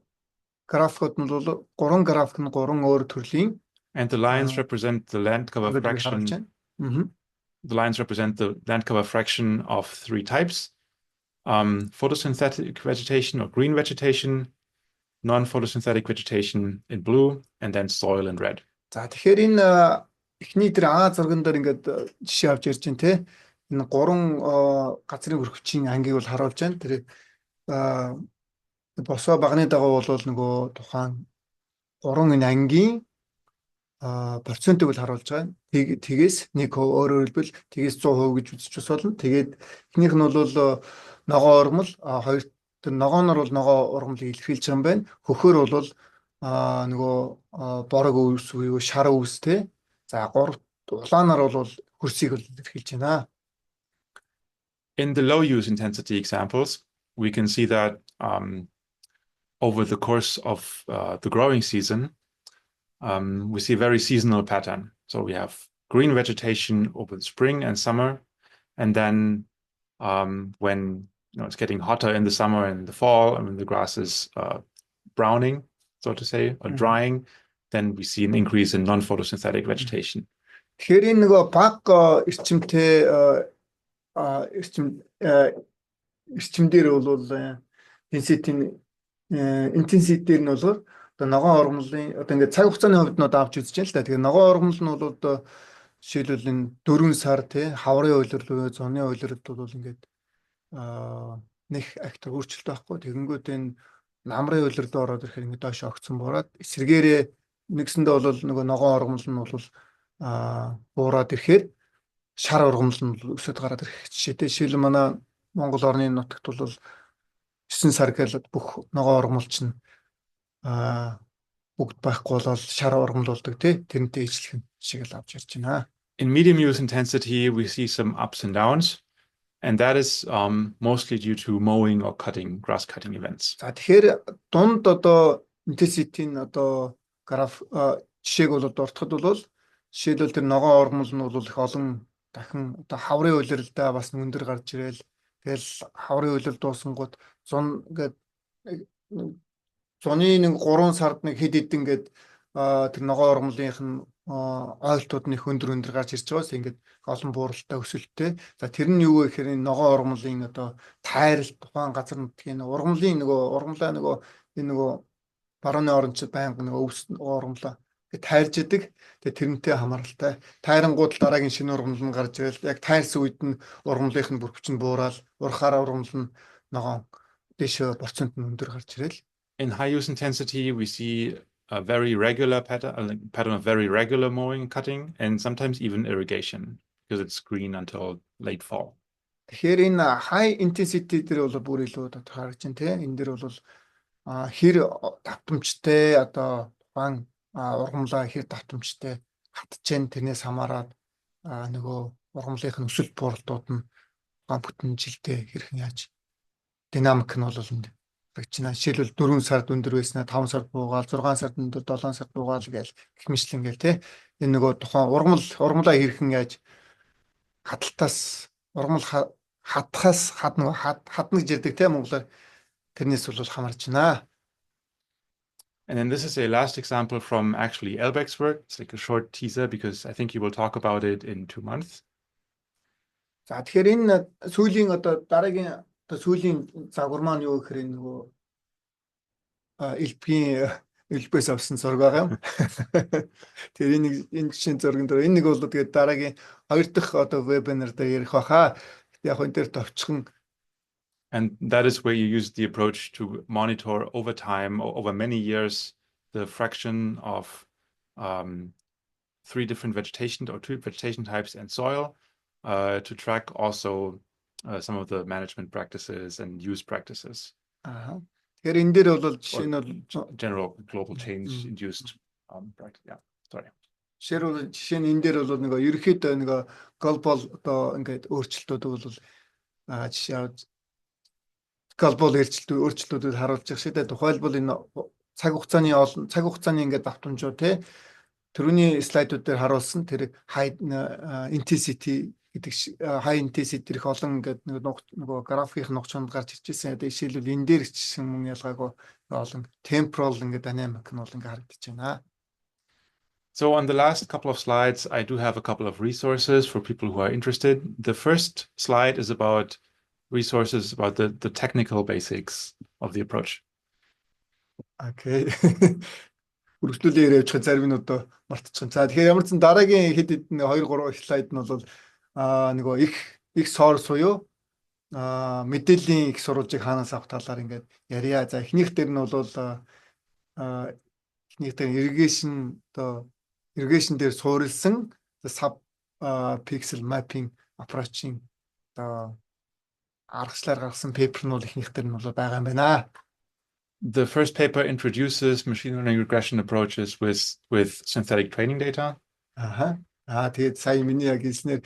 Speaker 2: графикууд нь бол 3 график нь 3 өөр төрлийн.
Speaker 6: And the lines represent the land cover fraction. The lines represent the land cover fraction of 3 types. Photosynthetic vegetation or green vegetation, non-photosynthetic vegetation in blue, and then soil in red.
Speaker 2: За тэгэхээр энэ эхний тэр А зурган дээр ингээд жишээ авч ярьж байна те. Энэ 3 газрын хөргөчийн ангийг бол харуулж байна. Тэр босоо багны дагуу бол нөгөө тухайн 3 энэ ангийн процентыг бол харуулж байгаа. Тэгээс 1% өөрөөр хэлбэл тэгээс 100% гэж үзэж болно. Тэгээд эхнийх нь бол ногоо ургамал, хоёр тэр ногооноор бол ногоо ургамлыг илэрхийлж байгаа юм байна. Хөхөр бол нөгөө борог үүс буюу шар үүс те. За 3 улаанаар бол хөрсийг илэрхийлж байна.
Speaker 6: In the low use intensity examples, we can see that over the course of the growing season, we see a very seasonal pattern. So we have green vegetation over the spring and summer, and then when it's getting hotter in the summer and the fall, and when the grass is browning, so to say, or drying, then we see an increase in non-photosynthetic vegetation.
Speaker 2: Тэгэхээр энэ нөгөө баг эрчимтэй эрчим дээр бол intensity дээр нь бол одоо ногоон ургамлын одоо ингээд цаг хугацааны хувьд нь авч үзэж байна л да. Тэгэхээр ногоон ургамал нь бол одоо жишээлбэл энэ 4 сар тий хаврын уйлрал, зуны уйлралд бол ингээд нэг актер өөрчлөлт байхгүй. Тэгэнгүүт энэ намрын уйлралд ороод ирэхээр ингээд доош огцсон буураад эсрэгээрээ нэгсэндээ бол нөгөө ногоон ургамал нь бол буураад ирэхээр шар ургамал нь өсөд гараад ирэх жишээтэй. Жишээл манай Монгол орны нутагт бол 9 сар гэлээд бүх ногоон ургамал чинь бүгд байхгүй болол шар ургамал болдог тий тэрнтэй ижлэх шиг л авч ярьж байна.
Speaker 6: In medium use intensity, we see some ups and downs, and that is mostly due to mowing or grass cutting events.
Speaker 2: За тэгэхээр дунд одоо intensity-ийн одоо граф жишээг бол дуртахад бол жишээлбэл тэр ногоон ургамал нь бол их олон дахин одоо хаврын уйлралдаа бас өндөр гарч ирэл тэгэл хаврын уйлрал дуусангууд зун ингээд зуны нэг 3 сард нэг хэд хэдэн ингээд тэр ногоон ургамлынх нь ойлтууд нь их өндөр гарч ирж байгаас ингээд олон бууралтай өсөлттэй. За тэр нь юу вэ гэхээр ногоон ургамлын одоо тайралт тухайн газар нутгийн ургамлын ургамлаа энэ барууны орончид байнга өвс ургамлаа тайрж идэг. Тэгээ тэрнтэй хамааралтай. Тайрангууд дараагийн шинэ ургамал нь гарч ирэл яг тайрсан үед нь ургамлынх нь бүрхч нь буураад урахаараа ургамал нь ногоон дэше процент нь өндөр гарч ирэл.
Speaker 6: In high use intensity, we see a very regular pattern of very regular mowing and cutting, and sometimes even irrigation because it's green until late fall.
Speaker 2: Тэгэхээр энэ high intensity дээр бол бүр илүү тодорхой харагдаж байна тийм. Энэ дээр бол хэр давтамжтай одоо тухайн ургамлаа хэр давтамжтай хатж тэрнээс хамаарат нөгөө ургамлынх нь өсөлт бууралтууд нь бүтэн жилдээ хэрхэн яаж динамик нь бол энд багчна. Жишээлбэл 4 сард өндөр байснаа 5 сард буугаал 6 сард өндөр 7 сард буугаал гээл гэх мэтлэн гээл те. Энэ нөгөө тухайн ургамлаа хэрхэн яаж хадталтаас ургамал хатхаас хадна гэж ярьдаг те монголоор тэрнээс бол хамаарч байна.
Speaker 6: And then this is a last example from actually Elbeck's work. It's like a short teaser because I think he will talk about it in 2 months.
Speaker 2: За тэгэхээр энэ сүүлийн одоо дараагийн одоо сүүлийн загвар маань юу гэхээр нөгөө элбээс авсан зураг байгаа юм. Тэр энэ жишээ зурган дээр энэ нэг бол тэгээд дараагийн 2 дахь одоо вебинар дээр ярих баха. Яг энэ дээр товчхон.
Speaker 6: And that is where you use the approach to monitor over time, over many years, the fraction of 3 different vegetation or 2 vegetation types and soil to track also some of the management practices and use practices.
Speaker 2: Тэгэхээр энэ дээр бол жишээ нь бол
Speaker 6: general global change induced. Yeah, sorry.
Speaker 2: Жишээ нь энэ дээр бол нэг ерөөхдөө нэг глобал одоо ингээд өөрчлөлтүүд бол жишээ глобал өөрчлөлтүүдэд харуулж байгаа шүү дээ. Тухайлбал энэ цаг хугацааны ингээд давтамжууд те түрүүний слайдууд дээр харуулсан тэр high intensity гэдэг high intensity их олон ингээд нөгөө графикийн нухчанд гарч ирчихсэн. Одоо жишээлбэл энэ дээр ч юм ялгаагүй олон temporal ингээд dynamic нь бол ингээд харагдаж байна.
Speaker 6: So on the last couple of slides, I do have a couple of resources for people who are interested. The first slide is about resources about the technical basics of the approach.
Speaker 2: Okay. Үргэлжлүүлээ явуучих зарим нь одоо мартчихсан. За тэгэхээр ямар ч дараагийн хэд 2-3 слайд нь бол нөгөө их source буюу мэдээллийн их сурвалжийг хаанаас авах талаар ингээд ярья. За эхнийх дээр нь бол эхнийх дээр irrigation дээр суурилсан sub pixel mapping approach-ийн аргачлаар гаргасан пейпер нь бол эхнийх дээр нь бол байгаа юм байна.
Speaker 6: The first paper introduces machine learning regression approaches with synthetic training data.
Speaker 2: Тэгээд сая миний яг хэлснээр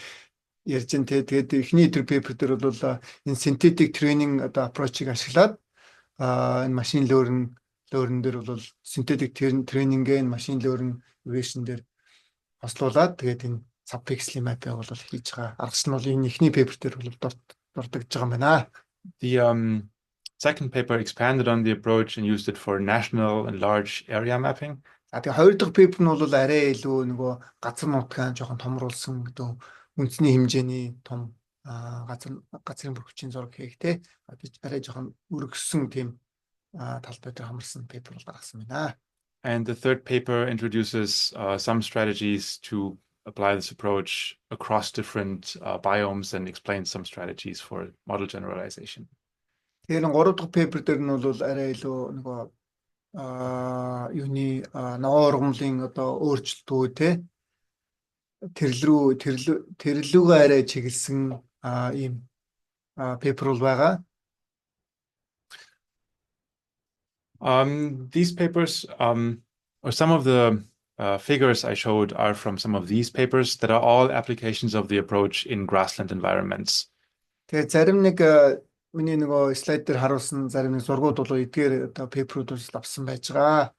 Speaker 2: ярьж ин тэгээд эхний төр пейпер дээр бол энэ synthetic training одоо approach-ийг ашиглаад энэ machine learning дээр бол synthetic training-гээ machine learning regression дээр хослуулаад тэгээд энэ sub-pixel map-ыг бол хийж байгаа. Аргач нь бол энэ эхний пейпер дээр бол дурдж байгаа юм байна.
Speaker 6: The second paper expanded on the approach and used it for national and large area mapping.
Speaker 2: Тэгээд хоёр дахь пейпер нь бол арай илүү нөгөө газар нутгаа жоохон томруулсан гэдэг үндэсний хэмжээний том газрын бүрхөвчийн зураг хийх те арай жоохон өргөссөн тийм талбай дээр хамарсан пейпер бол гаргасан байна.
Speaker 6: And the third paper introduces some strategies to apply this approach across different biomes and explains some strategies for model generalization.
Speaker 2: Тэгээд 3 дахь пейпер дээр нь бол арай илүү нөгөө юуны ногооргомлын одоо өөрчлөлтүүд те тэрлүүгээ арай чиглэсэн ийм пейпер бол байгаа.
Speaker 6: These papers or some of the figures I showed are from some of these papers that are all applications of the approach in grassland environments.
Speaker 2: Тэгээд зарим нэг миний нөгөө слайд дээр харуулсан зарим нэг зургууд бол эдгээр одоо пейперүүд авсан байж байгаа.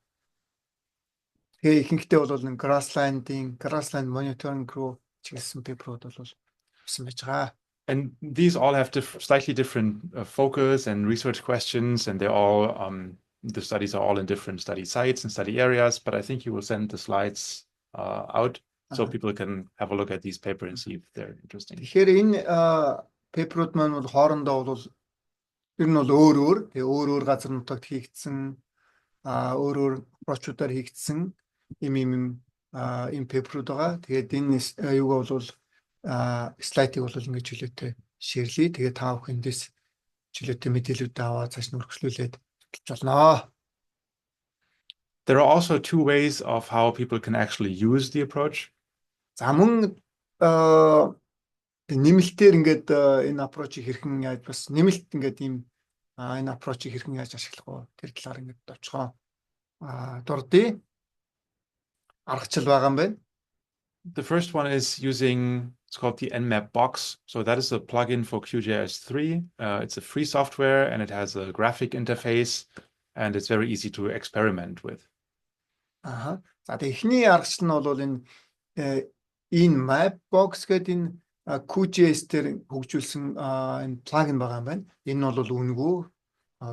Speaker 2: Тэгээ ихэнхдээ бол нэг grassland monitoring rуу чиглэсэн пейперүүд бол авсан байж байгаа.
Speaker 6: And these all have slightly different focus and research questions, and they're all the studies are all in different study sites and study areas. But I think you will send the slides out so people can have a look at these papers and see if they're interesting.
Speaker 2: Тэгэхээр энэ пейперүүд маань бол хоорондоо бол ер нь бол өөр газар нутагт хийгдсэн өөр аппрочуудаар хийгдсэн ийм пейперүүд байгаа. Тэгээд энэ юугаа бол слайдыг бол ингэж чөлөөтэй шеэрлэе. Тэгээд та бүхэндээс чөлөөтэй мэдээлүүд аваад цааш нь үргэлжлүүлээд хэлж болно.
Speaker 6: There are also two ways of how people can actually use the approach.
Speaker 2: За мөн нэмэлтээр ингээд энэ аппрочийг хэрхэн яаж бас нэмэлт ингээд ийм энэ аппрочийг хэрхэн яаж ашиглах вэ? Тэр талаар ингээд товчхон дурдъя. Аргачлал байгаа юм байна.
Speaker 6: The first one is using, it's called the Nmap box. So that is a plugin for QGIS3. It's a free software and it has a graphic interface and it's very easy to experiment with.
Speaker 2: За эхний аргачлал нь бол энэ map box гэдэг энэ QGIS дээр хөгжүүлсэн энэ плагин байгаа юм байна. Энэ бол үнэгүй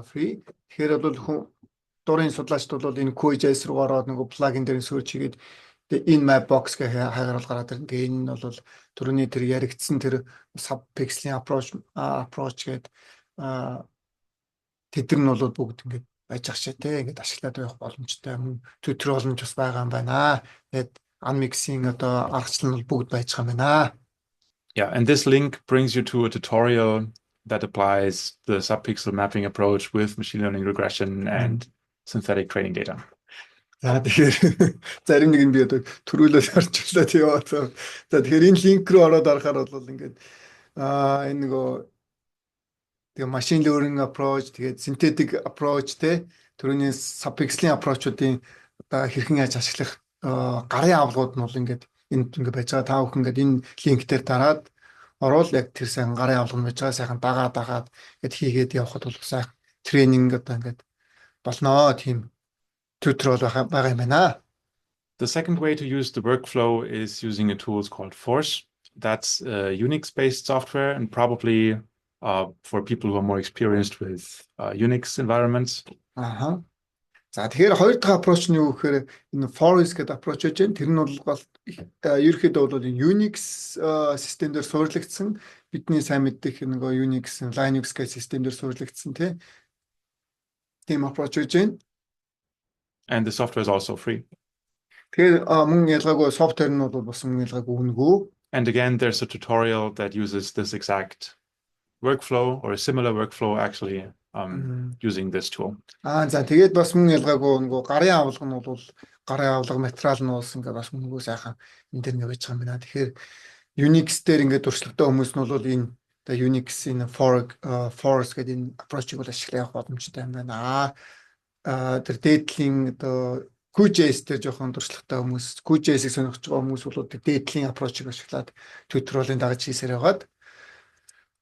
Speaker 2: free. Тэгэхээр бол дурын судлаачд бол энэ QGIS руу ороод нэг плагин дээр сөрч хийгээд энэ map box гэх хайгаар бол гараад ирнэ. Тэгээ энэ бол түрүүний тэр яригдсан тэр sub-pixel approach гэдэг тэдэр нь бол бүгд ингээд байж ах шээ ингээд ашиглаад байх боломжтой юм. Төтөр боломж бас байгаа юм байна. Тэгээд unmixing одоо аргачлал нь бүгд байж байгаа юм байна.
Speaker 6: Yeah, and this link brings you to a tutorial that applies the sub-pixel mapping approach with machine learning regression and synthetic training data.
Speaker 2: За тэгэхээр зарим нэг нь би одоо төрүүлээд орчлоо яваа. За тэгэхээр энэ линк рүү ороод арахаар бол ингээд энэ нөгөө тэгээ machine learning approach, тэгээд synthetic approach те түрүүний subpixeling approach-уудын одоо хэрхэн яаж ашиглах гарын авлагууд нь бол ингээд энд ингээд байж байгаа. Та бүхэн ингээд энэ линктээр дараад орвол яг тэр сайн гарын авлага нь байж байгаа. Сайхан дагаад ингээд хийгээд явхад бол сайхан тренинг одоо ингээд болноо тийм tutorial байгаа юм байна.
Speaker 6: The second way to use the workflow is using a tool called Force. That's Unix-based software, and probably for people who are more experienced with Unix environments.
Speaker 2: За тэгэхээр хоёр дахь approach нь юу гэхээр энэ Force гэдэг approach гэж байна. Тэр нь бол ерөөхдөө бол Unix системээр суурилагдсан. Бидний сайн мэддэг нөгөө Unix, Linux гэх системээр суурилагдсан тийм approach гэж байна.
Speaker 6: And the software is also free.
Speaker 2: Тэгэхээр мөн ялгаагүй software нь бол бас мөн ялгаагүй үнэгүй.
Speaker 6: And again, there's a tutorial that uses this exact workflow or a similar workflow actually using this tool.
Speaker 2: За тэгээд бас мөн ялгаагүй нөгөө гарын авлага нь бол гарын авлага материал нь бас ингээд бас мөнгөө сайхан энэ дэр ингээд байж байгаа юм байна. Тэгэхээр Unix дээр ингээд туршлагатай хүмүүс нь бол энэ Unix-ийн Force гэдэг энэ approach-ийг бол ашиглах боломжтой юм байна. Тэр дээдлийн одоо QGIS дээр жоохон туршлагатай хүмүүс, QGIS-ийг сонирхож байгаа хүмүүс бол дээдлийн approach-ийг ашиглаад tutorial-ын дагаж хийсээр байгаад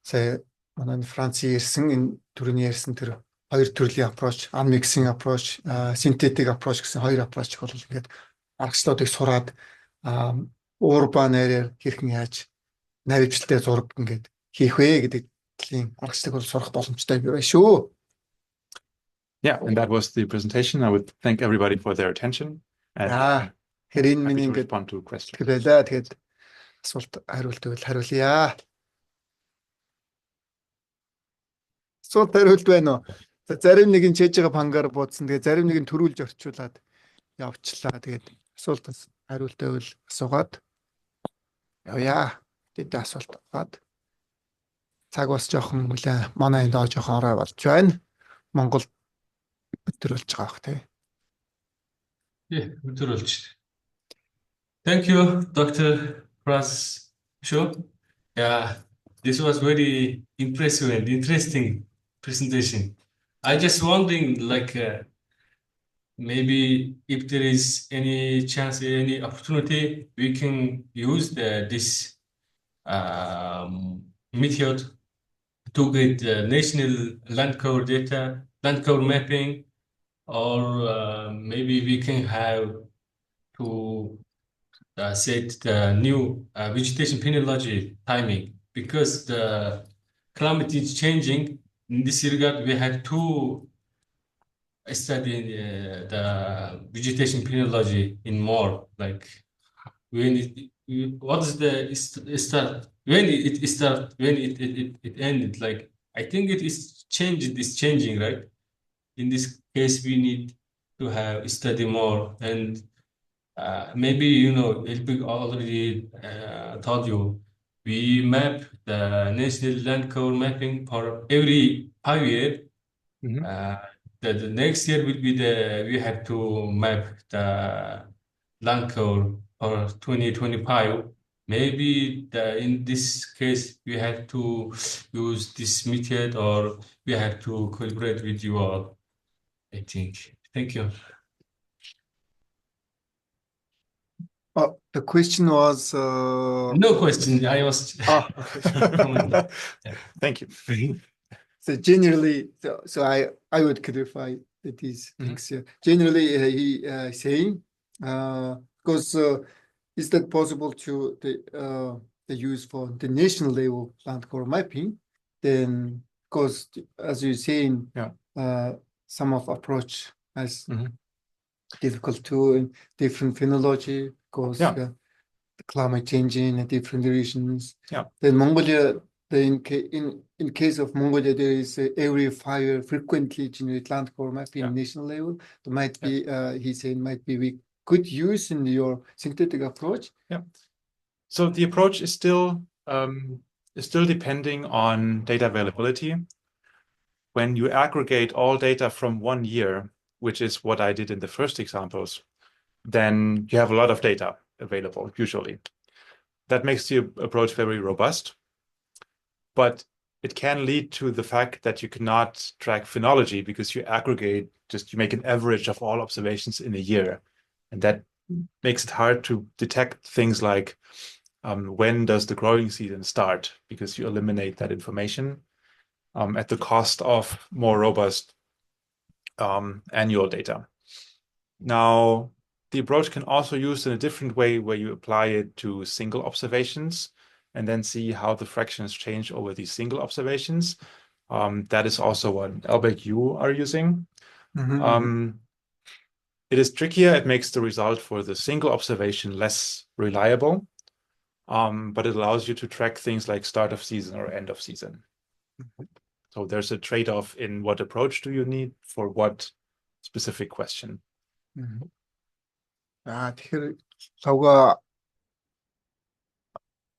Speaker 2: сая манай Францын ирсэн энэ төрөний ярьсан тэр хоёр төрлийн approach, unmixing approach, synthetic approach гэсэн хоёр approach бол ингээд аргачлалуудыг сураад урбанаар хэрхэн яаж навигчлалтай зураг ингээд хийх вэ гэдэг талын аргачлалыг бол сурах боломжтой байна шүү.
Speaker 6: Yeah, and that was the presentation. I would thank everybody for their attention. And
Speaker 2: хэрийн миний ингээд
Speaker 6: respond to questions.Гэлээ
Speaker 2: тэгээд асуулт хариултыг хариулъя. Асуулт хариулт байна уу? Зарим нэг нь чэжгээ пангаар буудсан. Тэгээд зарим нэг нь төрүүлж орчуулад явчлаа. Тэгээд асуулт хариултаа бол асуугаад явъя. Тэд асуулт аваад цаг бас жоохон үлээ манай энэ жоохон орой болж байна. Монгол өдрөлж байгаа бах тий.
Speaker 1: Өдрөлж. Thank you, Dr. Pras. Sure. Yeah, this was very impressive and interesting presentation. I just wondering, like, maybe if there is any chance, any opportunity, we can use this method to get national land cover data, land cover mapping, or maybe we can have to set the new vegetation penology timing, because the climate is changing. In this regard, we have to study the vegetation penology in more, like when what is the start, when it start, when it ended. Like I think it is changed. It's changing, right? In this case, we need to have study more, and maybe Elpig already told you. We map the national land cover mapping for every 5 years. The next year will be we have to map the land cover for 2025. Maybe in this case we have to use this method, or we have to collaborate with you all, I think. Thank you.
Speaker 2: The question was
Speaker 1: no question. I was
Speaker 6: Thank you.
Speaker 2: So generally, so I would clarify these things here. Generally, he saying because is that possible to the use for the national level land cover mapping? Then, because as you're saying, some of approach as difficult to different phenology. Because the climate changing in different regions. Then Mongolia, in case of Mongolia, there is every 5 year frequently generate land cover mapping national level. There might be, he's saying, might be we could use in your synthetic approach.
Speaker 6: So the approach is still depending on data availability. When you aggregate all data from 1 year, which is what I did in the first examples, then you have a lot of data available, usually. That makes the approach very robust. But it can lead to the fact that you cannot track phenology because you aggregate, you make an average of all observations in a year. And that makes it hard to detect things like when does the growing season start, because you eliminate that information at the cost of more robust annual data. Now, the approach can also be used in a different way where you apply it to single observations and then see how the fractions change over these single observations. That is also what LBEC you are using. It is trickier. It makes the result for the single observation less reliable, but it allows you to track things like start of season or end of season. So there's a trade-off in what approach do you need for what specific question.
Speaker 2: Тэгэхээр савга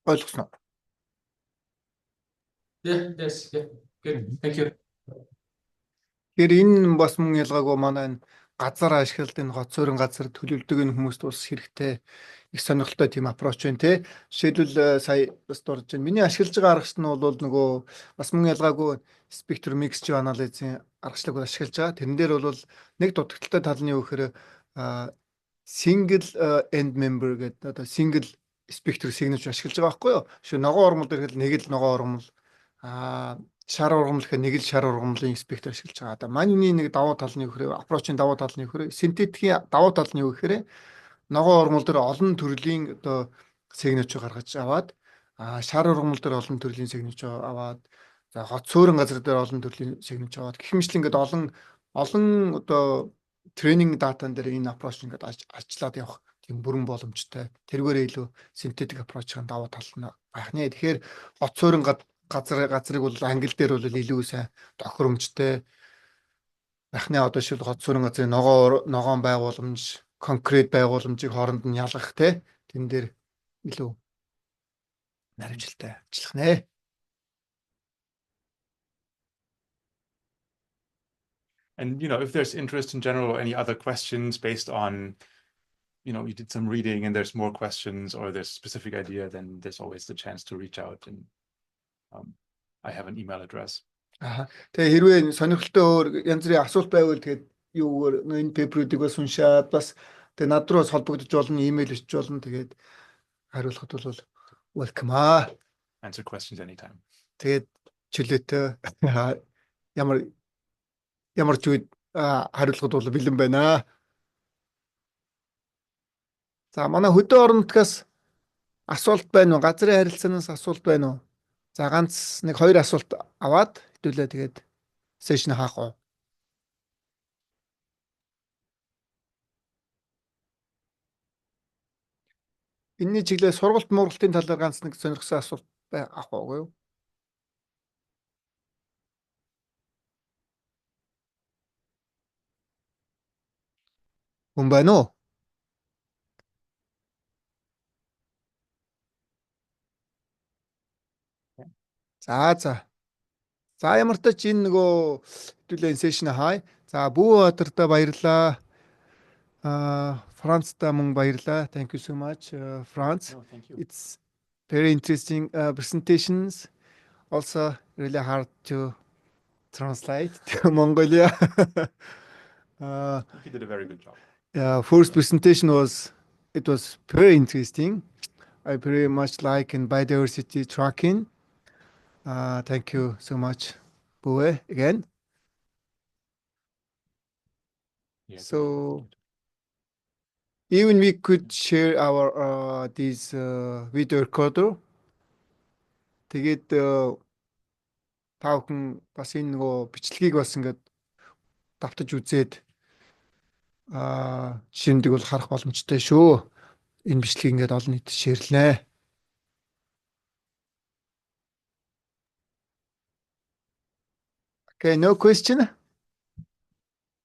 Speaker 2: ойлгосноо.
Speaker 1: Yeah, yes, yeah. Good. Thank you.
Speaker 2: Тэгэхээр энэ бас мөн ялгаагүй манай энэ газар ашиглалт энэ хоцорын газар төлөвлөдөг энэ хүмүүст бас хэрэгтэй их сонирхолтой тийм аппроч байна те. Жишээлбэл сая бас дурж байна. Миний ашиглаж байгаа аргачлал нь бол нөгөө бас мөн ялгаагүй spectrum mixture analysis-ийн аргачлалыг ашиглаж байгаа. Тэрэн дээр бол нэг дутагдaltaй тал нь юу гэхээр single end member гэдэг одоо single spectrum signature ашиглаж байгаа байхгүй юу? Ши ногоон ургамал дээр хэл нэг л ногоон ургамал шар ургамал гэхээр нэг л шар ургамлын спектр ашиглаж байгаа. Одоо манийний нэг давуу тал нь юу гэхээр аппрочын давуу тал нь юу гэхээр синтетикийн давуу тал нь юу гэхээр ногоон ургамал дээр олон төрлийн одоо signature гаргаж аваад шар ургамал дээр олон төрлийн signature аваад за хот цөөрөн газар дээр олон төрлийн signature аваад гэх мэт ингээд олон одоо тренинг датан дээр энэ аппроч ингээд ажиллаад явах тийм бүрэн боломжтой. Тэргээрээ илүү синтетик аппрочийн давуу тал нь байх нэ. Тэгэхээр хот цөөрөн газрыг бол англи дээр бол илүү сайн тохиромжтой байх нэ. Одоо шил хот цөөрөн газрын ногоон байгууламж, конкрет байгууламжийг хооронд нь ялгах те. Тэн дээр илүү наривчлалтай ажиллах нэ.
Speaker 6: And, if there's interest in general or any other questions based on, you did some reading and there's more questions or there's a specific idea, then there's always the chance to reach out. And I have an email address.
Speaker 2: Тэгээ хэрвээ сонирхолтой янз бүрийн асуулт байвал тэгээд юугаар энэ пейперүүдийг бас уншаад бас тэгээд над руу бас холбогдож болно, имэйл бичиж болно. Тэгээд хариулахад бол welcome
Speaker 6: Answer questions anytime.
Speaker 2: Тэгээд чөлөөтэй ямар ч үед хариулахад бол бэлэн байна. За манай хөдөө орон нутгаас асуулт байна уу? Газрын харилцаанаас асуулт байна уу? За ганц нэг 2 асуулт аваад хэдүүлээ тэгээд сешн хаах уу. Энэний чиглэлээр сургалт мургалтын талаар ганц нэг сонирхсан асуулт авах уу юу? Хүн байна уу? За ямар ч тач энэ нөгөө хэдүүлээ сешн хай. За Бүүбаатартай баярлаа. Францтай мөн баярлаа. Thank you so much, France.
Speaker 6: No, thank you.
Speaker 2: It's very interesting presentations. Also really hard to translate to Mongolia.
Speaker 6: You did a very good job.
Speaker 2: First presentation was very interesting. I very much like in biodiversity tracking. Thank you so much, Bue, again.
Speaker 6: Yeah.
Speaker 2: So even we could share our this video recorder. Тэгээд та бүхэн бас энэ нөгөө бичлэгийг бас ингээд давтаж үзээд жишээндэг бол харах боломжтой шүү. Энэ бичлэгийг ингээд олон нийтэд шеэрлэнэ. Okay, no question?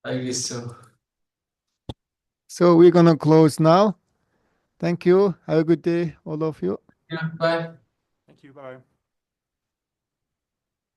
Speaker 1: I guess so.
Speaker 2: So we're gonna close now. Thank you. Have a good day, all of you.
Speaker 1: Yeah, bye.
Speaker 6: Thank you. Bye.